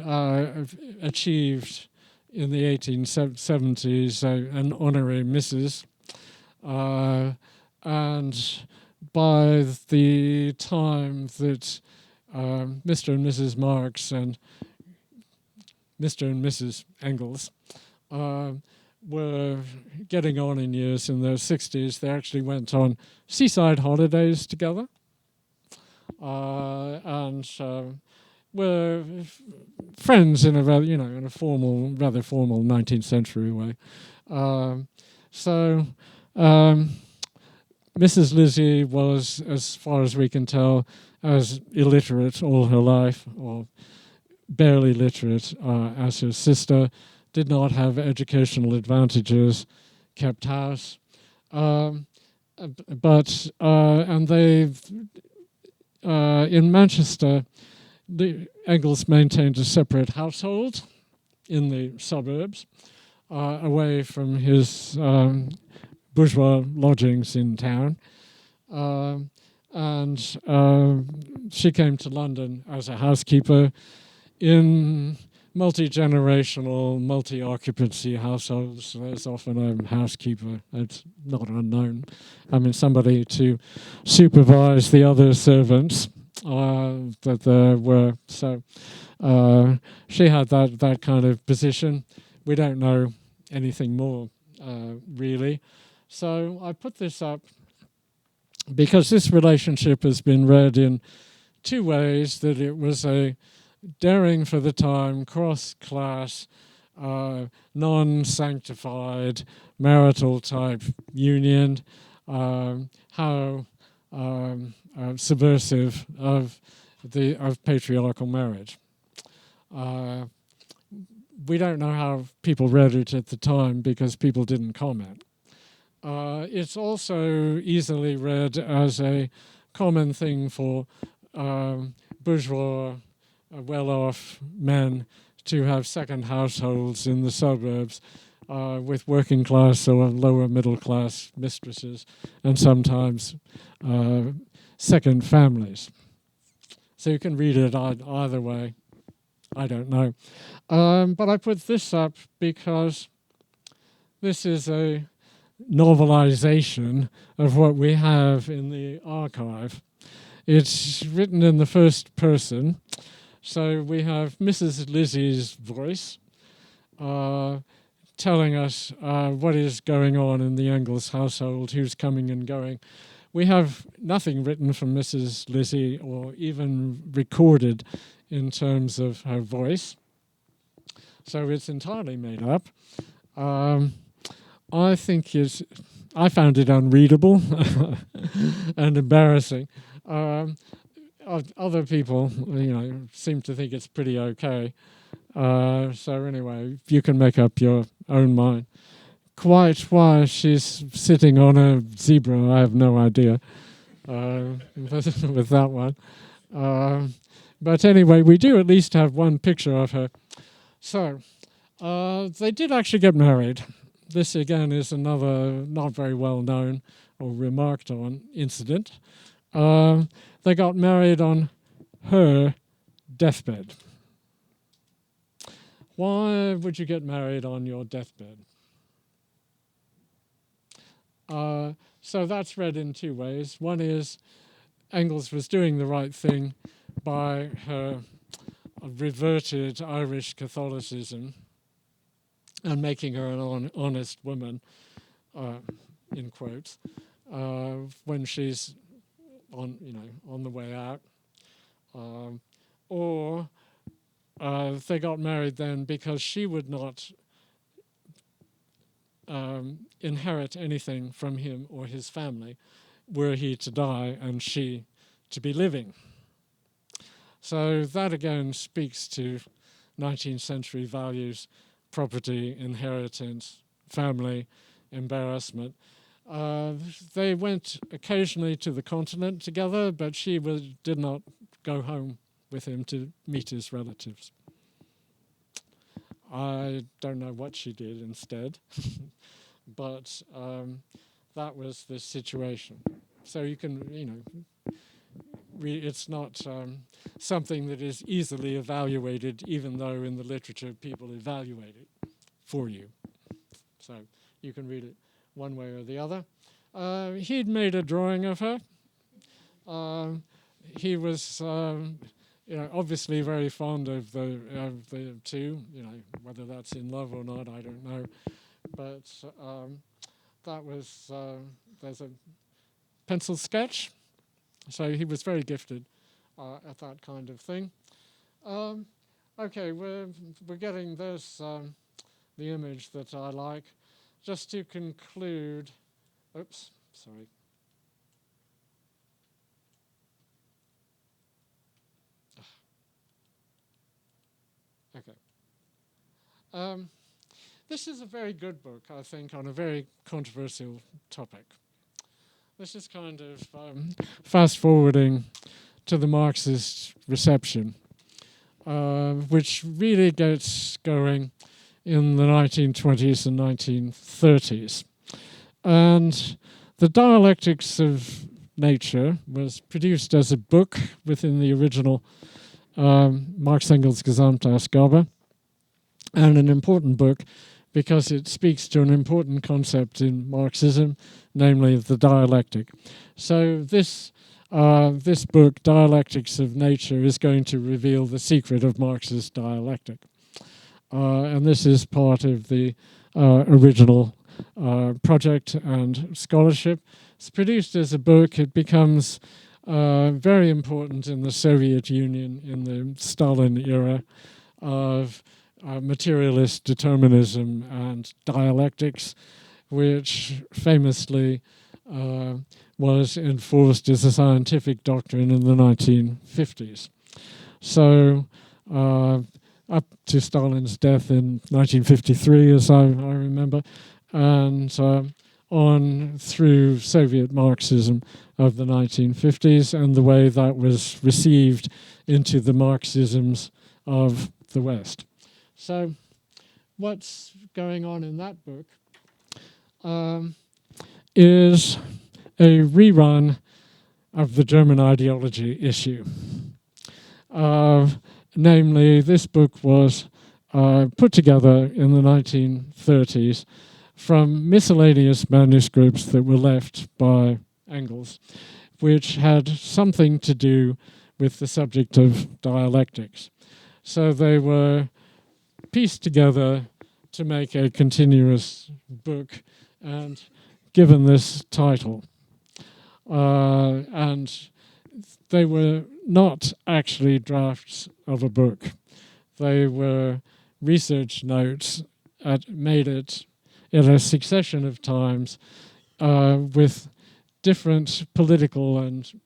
achieved in the 1870s an honorary Mrs. And by the time that Mr. and Mrs. Marx and Mr. and Mrs. Engels were getting on in years in their 60s, they actually went on seaside holidays together and were friends in a rather, in a formal, rather formal 19th century way. Mrs. Lizzie was, as far as we can tell, as illiterate all her life, or barely literate as her sister, did not have educational advantages, kept house. And they, in Manchester, the Engels maintained a separate household in the suburbs, away from his bourgeois lodgings in town. And she came to London as a housekeeper in multi-generational, multi-occupancy households. There's often a housekeeper. It's not unknown. I mean, somebody to supervise the other servants that there were. So she had that kind of position. We don't know anything more, really. So I put this up because this relationship has been read in two ways: that it was a daring for the time, cross-class, non-sanctified, marital-type union, how subversive of patriarchal marriage. We don't know how people read it at the time because people didn't comment. It's also easily read as a common thing for bourgeois, well-off men to have second households in the suburbs with working class or lower middle class mistresses, and sometimes second families. So you can read it either way. I don't know. But I put this up because this is a novelization of what we have in the archive. It's written in the first person. So we have Mrs. Lizzie's voice telling us what is going on in the Engels household, who's coming and going. We have nothing written from Mrs. Lizzie or even recorded in terms of her voice. So it's entirely made up. I found it unreadable and embarrassing. Other people, seem to think it's pretty okay. So anyway, you can make up your own mind. Quite why she's sitting on a zebra, I have no idea with that one. But anyway, we do at least have one picture of her. So they did actually get married. This again is another not very well known or remarked on incident. They got married on her deathbed. Why would you get married on your deathbed? So that's read in two ways. One is Engels was doing the right thing by her reverted Irish Catholicism and making her an honest woman, in quotes, when she's on the way out. Or they got married then because she would not inherit anything from him or his family were he to die and she to be living. So that again speaks to 19th century values: property, inheritance, family, embarrassment. They went occasionally to the continent together, but she did not go home with him to meet his relatives. I don't know what she did instead, but that was the situation. So you can, it's not something that is easily evaluated, even though in the literature people evaluate it for you. So you can read it one way or the other. He'd made a drawing of her. He was, obviously very fond of the two. Whether that's in love or not, I don't know. But that was there's a pencil sketch. So he was very gifted at that kind of thing. Okay, we're getting this the image that I like. Just to conclude, oops, sorry. Okay. This is a very good book, I think, on a very controversial topic. This is kind of fast-forwarding to the Marxist reception, which really gets going in the 1920s and 1930s. And the Dialectics of Nature was produced as a book within the original Marx Engels Gesamtausgabe, and an important book because it speaks to an important concept in Marxism, namely the dialectic. So this book, Dialectics of Nature, is going to reveal the secret of Marxist dialectic. And this is part of the original project and scholarship. It's produced as a book. It becomes very important in the Soviet Union in the Stalin era of materialist determinism and dialectics, which famously was enforced as a scientific doctrine in the 1950s. So up to Stalin's death in 1953, as I remember, and on through Soviet Marxism of the 1950s and the way that was received into the Marxisms of the West. So what's going on in that book is a rerun of the German ideology issue. Namely, this book was put together in the 1930s from miscellaneous manuscripts that were left by Engels, which had something to do with the subject of dialectics. So they were pieced together to make a continuous book and given this title. And they were not actually drafts of a book. They were research notes made it in a succession of times with different political and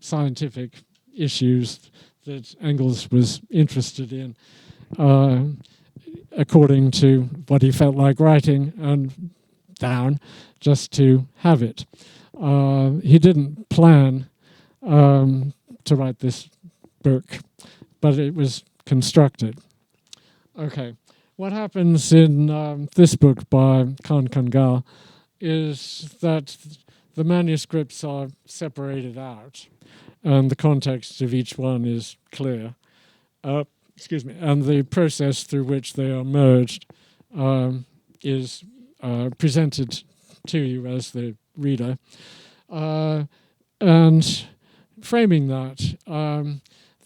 scientific issues that Engels was interested in, according to what he felt like writing and down, just to have it. He didn't plan to write this book, but it was constructed. Okay, what happens in this book by Khan Kangal is that the manuscripts are separated out and the context of each one is clear. And the process through which they are merged is presented to you as the reader. And framing that,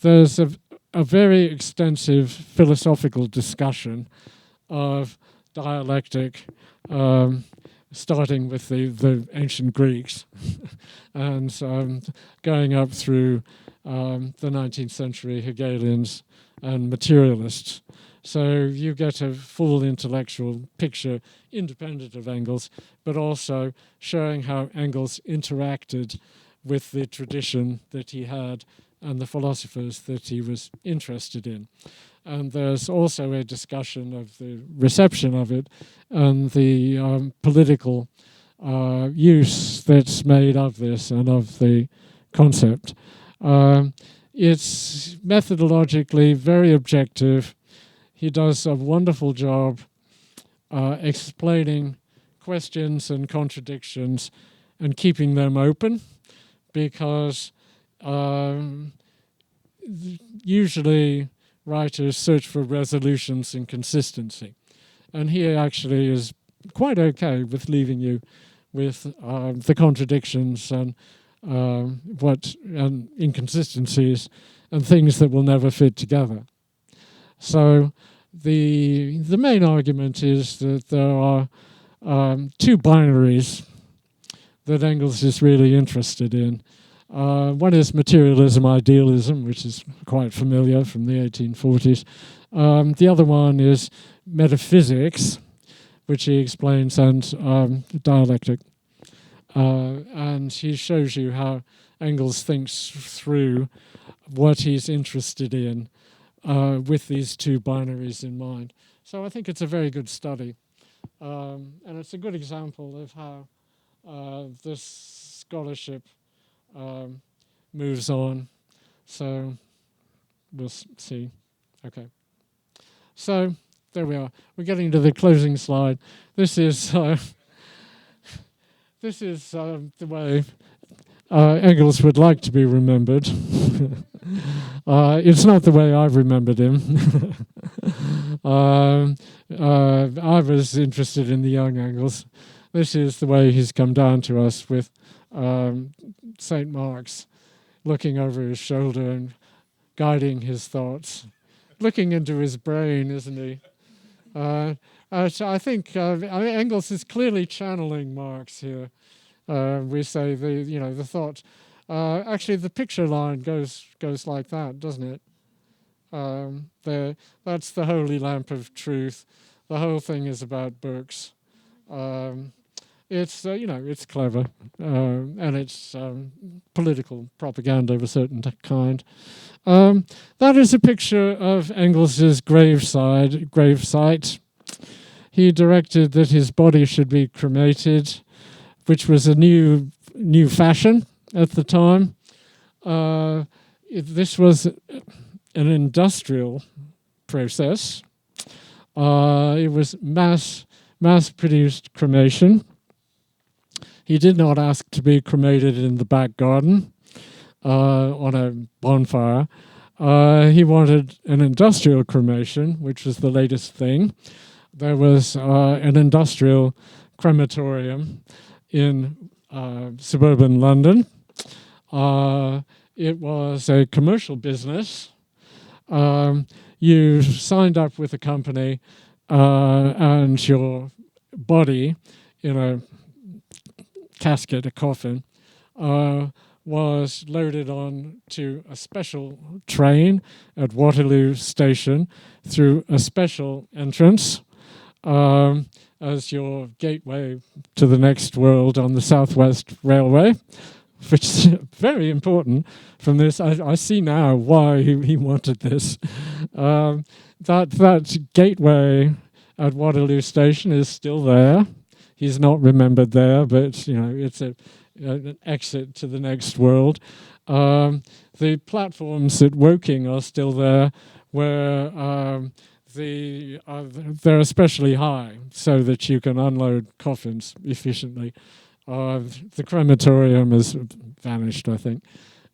there's a very extensive philosophical discussion of dialectic, starting with the ancient Greeks and going up through the 19th century Hegelians and materialists. So you get a full intellectual picture independent of Engels, but also showing how Engels interacted with the tradition that he had and the philosophers that he was interested in. And there's also a discussion of the reception of it and the political use that's made of this and of the concept. It's methodologically very objective. He does a wonderful job explaining questions and contradictions and keeping them open, because usually writers search for resolutions and consistency. And he actually is quite okay with leaving you with the contradictions and inconsistencies and things that will never fit together. So the main argument is that there are two binaries that Engels is really interested in. One is materialism, idealism, which is quite familiar from the 1840s. The other one is metaphysics, which he explains, and dialectic. And he shows you how Engels thinks through what he's interested in with these two binaries in mind. So I think it's a very good study. And it's a good example of how this scholarship moves on. So we'll see. Okay. So there we are. We're getting to the closing slide. This is the way Engels would like to be remembered. It's not the way I've remembered him. I was interested in the young Engels. This is the way he's come down to us with St. Mark's looking over his shoulder and guiding his thoughts, looking into his brain, isn't he? So I think Engels is clearly channeling Marx here. We say the thought. Actually, the picture line goes like that, doesn't it? That's the holy lamp of truth. The whole thing is about books. It's it's clever, and it's political propaganda of a certain kind. That is a picture of Engels's gravesite. He directed that his body should be cremated, which was a new fashion at the time. This was an industrial process. It was mass-produced cremation. He did not ask to be cremated in the back garden on a bonfire. He wanted an industrial cremation, which was the latest thing. There was an industrial crematorium in suburban London. It was a commercial business. You signed up with a company and your body in a casket, a coffin, was loaded on to a special train at Waterloo Station through a special entrance as your gateway to the next world on the South West Railway, which is very important from this. I see now why he wanted this. That gateway at Waterloo Station is still there. He's not remembered there, but it's an exit to the next world. The platforms at Woking are still there, where they're especially high, so that you can unload coffins efficiently. The crematorium has vanished, I think,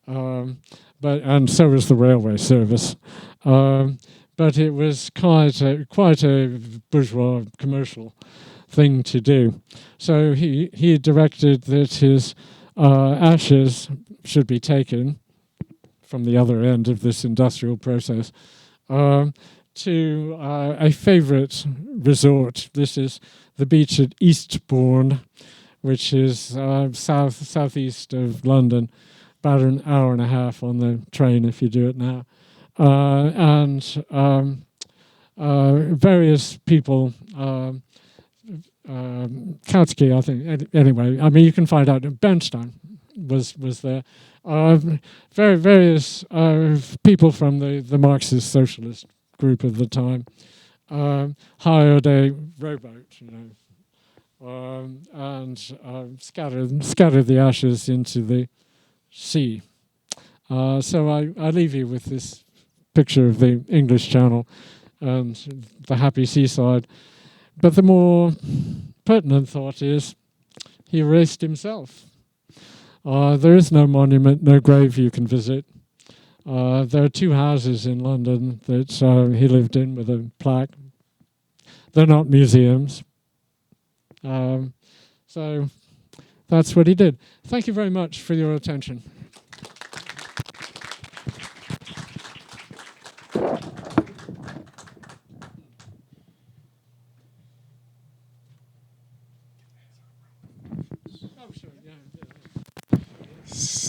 and so has the railway service. But it was quite a bourgeois commercial thing to do. So he directed that his ashes should be taken from the other end of this industrial process to a favorite resort. This is the beach at Eastbourne, which is southeast of London, about an hour and a half on the train if you do it now. And various people, Kautsky, I think, anyway, I mean, you can find out, Bernstein was there. Various people from the Marxist socialist group of the time hired a rowboat, and scattered the ashes into the sea. So I leave you with this picture of the English Channel and the happy seaside. But the more pertinent thought is he erased himself. There is no monument, no grave you can visit. There are 2 houses in London that he lived in with a plaque. They're not museums. So that's what he did. Thank you very much for your attention.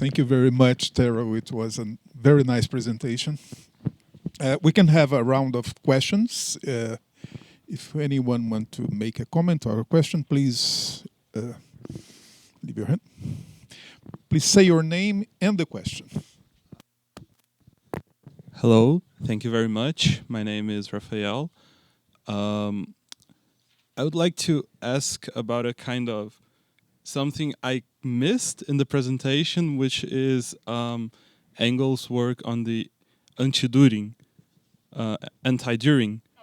Thank you very much, Terrell. It was a very nice presentation. We can have a round of questions. If anyone wants to make a comment or a question, please leave your hand. Please say your name and the question. Hello, thank you very much. My name is Rafael. I would like to ask about a kind of something I missed in the presentation, which is Engels' work on the anti-Düring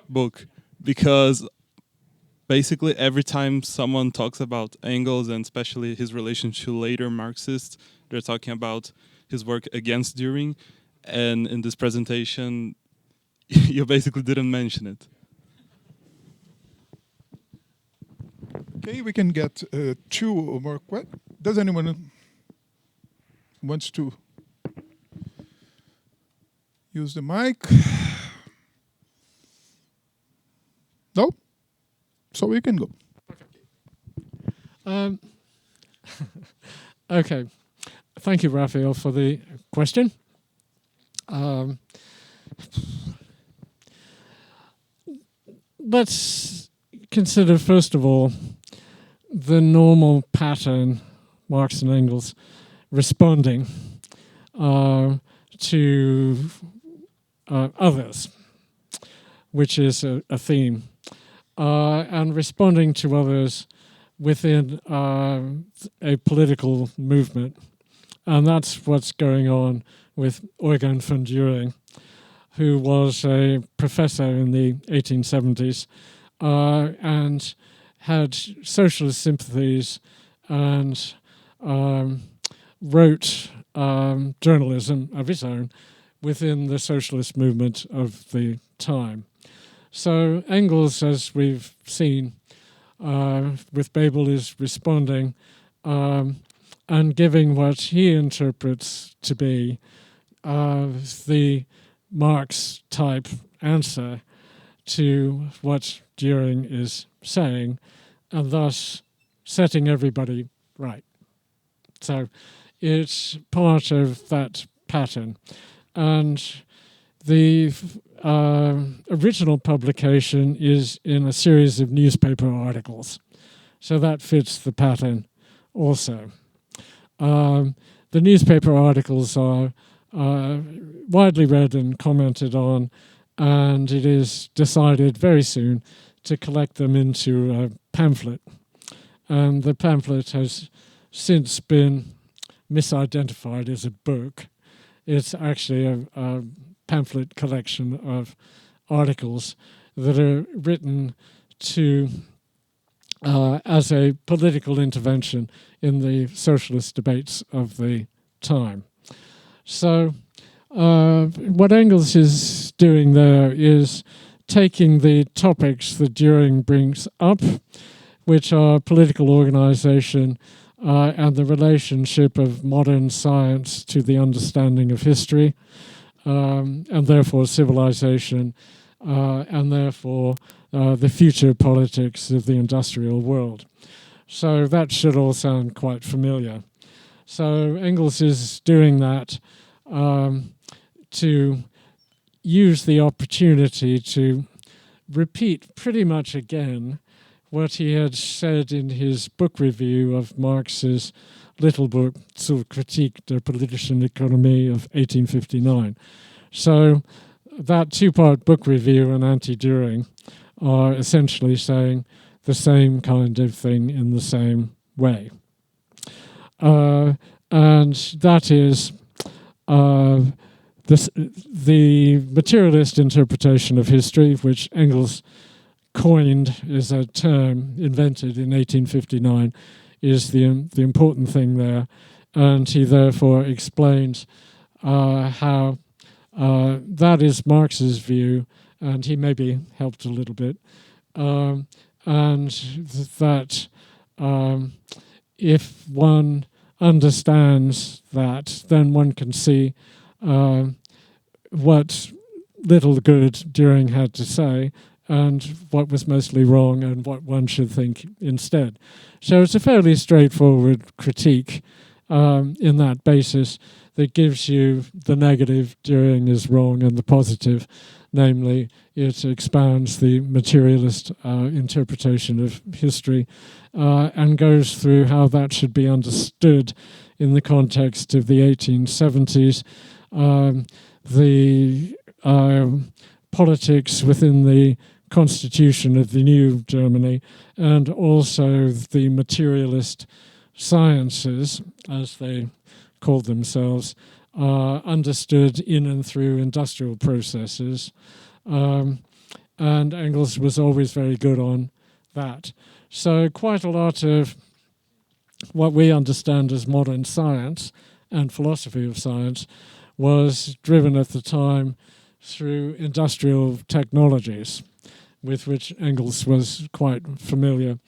book, because basically every time someone talks about Engels, and especially his relation to later Marxists, they're talking about his work against Düring, and in this presentation, you basically didn't mention it. Okay, we can get 2 or more questions. Does anyone wants to use the mic? No? So we can go. Okay. Thank you, Raphael, for the question. Let's consider, first of all, the normal pattern, Marx and Engels responding to others, which is a theme, and responding to others within a political movement. And that's what's going on with Eugen von Düring, who was a professor in the 1870s and had socialist sympathies and wrote journalism of his own within the socialist movement of the time. So Engels, as we've seen with Bebel, is responding and giving what he interprets to be the Marx-type answer to what Düring is saying, and thus setting everybody right. So it's part of that pattern. And the original publication is in a series of newspaper articles. So that fits the pattern also. The newspaper articles are widely read and commented on, and it is decided very soon to collect them into a pamphlet. And the pamphlet has since been misidentified as a book. It's actually a pamphlet collection of articles that are written to as a political intervention in the socialist debates of the time. So what Engels is doing there is taking the topics that Düring brings up which are political organization and the relationship of modern science to the understanding of history, and therefore civilization, and therefore the future politics of the industrial world. So that should all sound quite familiar. So Engels is doing that to use the opportunity to repeat pretty much again what he had said in his book review of Marx's little book Zur Kritik der politischen Ökonomie of 1859. So that two-part book review and Anti-Düring are essentially saying the same kind of thing in the same way. And that is the materialist interpretation of history, which Engels coined as a term invented in 1859, is the important thing there. And he therefore explains how that is Marx's view, and he maybe helped a little bit, and that if one understands that, then one can see what little good Düring had to say and what was mostly wrong and what one should think instead. So it's a fairly straightforward critique in that basis that gives you the negative, Düring is wrong, and the positive, namely it expounds the materialist interpretation of history and goes through how that should be understood in the context of the 1870s, the politics within the constitution of the new Germany, and also the materialist sciences, as they called themselves, understood in and through industrial processes. And Engels was always very good on that. So quite a lot of what we understand as modern science and philosophy of science was driven at the time through industrial technologies, with which Engels was quite familiar.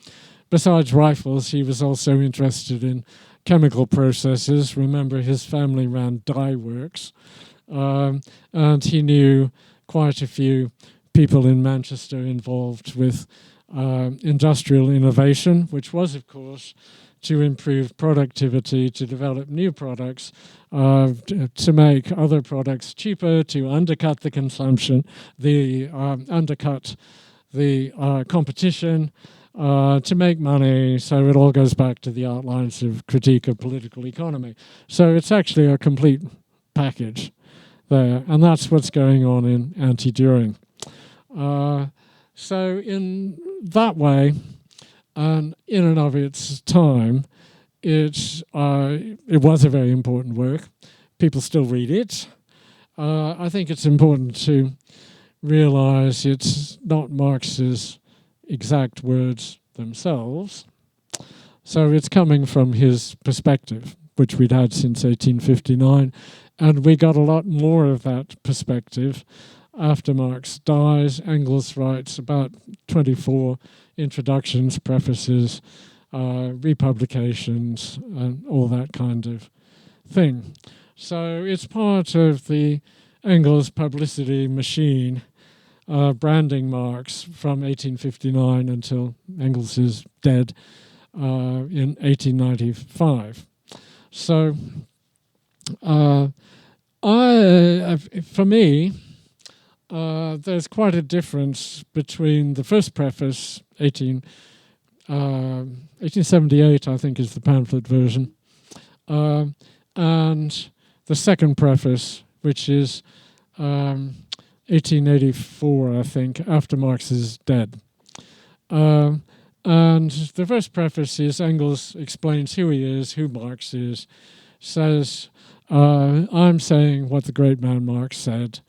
Besides rifles, he was also interested in chemical processes. Remember, his family ran dye works, and he knew quite a few people in Manchester involved with industrial innovation, which was, of course, to improve productivity, to develop new products, to make other products cheaper, to undercut the consumption, undercut the competition, to make money. So it all goes back to the outlines of Critique of Political Economy. So it's actually a complete package there, and that's what's going on in Anti-Düring. So in that way, and in and of its time, it was a very important work. People still read it. I think it's important to realize it's not Marx's exact words themselves. So it's coming from his perspective, which we'd had since 1859, and we got a lot more of that perspective after Marx dies. Engels writes about 24 introductions, prefaces, republications, and all that kind of thing. So it's part of the Engels publicity machine, branding Marx from 1859 until Engels is dead in 1895. So for me, there's quite a difference between the first preface, 1878, I think is the pamphlet version, and the second preface, which is 1884, I think, after Marx is dead. And the first preface is Engels explains who he is, who Marx is, says, I'm saying what the great man Marx said,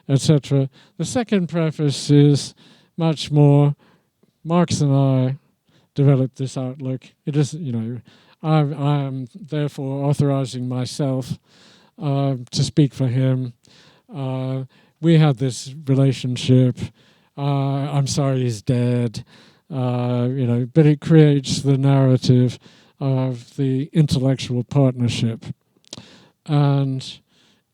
etc. The second preface is much more, Marx and I developed this outlook. It is, I am therefore authorizing myself to speak for him. We had this relationship. I'm sorry he's dead. but it creates the narrative of the intellectual partnership. And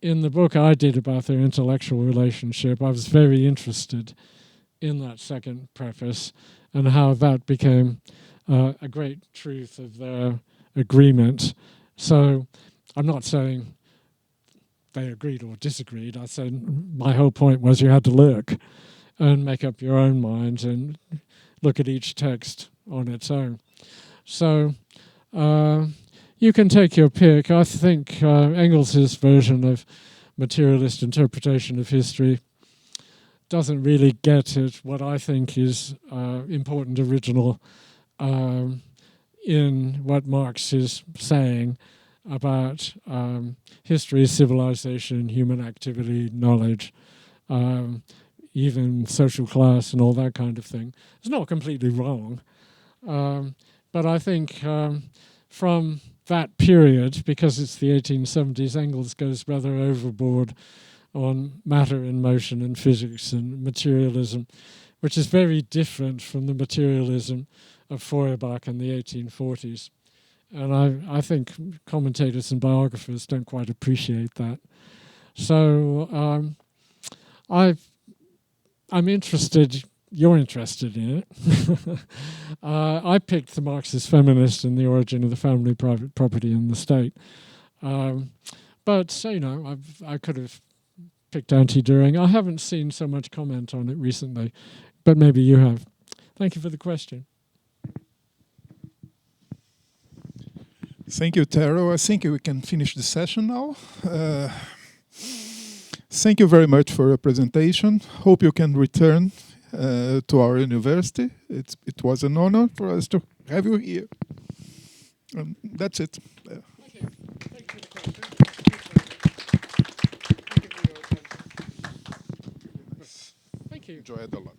in the book I did about their intellectual relationship, I was very interested in that second preface and how that became a great truth of their agreement. So I'm not saying they agreed or disagreed. I said my whole point was you had to look and make up your own mind and look at each text on its own. So you can take your pick. I think Engels' version of materialist interpretation of history doesn't really get at what I think is important original in what Marx is saying about history, civilization, human activity, knowledge, even social class and all that kind of thing. It's not completely wrong, but I think from that period, because it's the 1870s, Engels goes rather overboard on matter in motion and physics and materialism, which is very different from the materialism of Feuerbach in the 1840s. And I think commentators and biographers don't quite appreciate that. So I'm interested, you're interested in it. I picked the Marxist feminist and the origin of the family, private property and the state. But, I could have picked anti-Düring. I haven't seen so much comment on it recently, but maybe you have. Thank you for the question. Thank you, Terrell. I think we can finish the session now. Thank you very much for your presentation. Hope you can return to our university. It was an honor for us to have you here. That's it. Thank you. Thank you for the question. Thank you. Enjoyed a lot.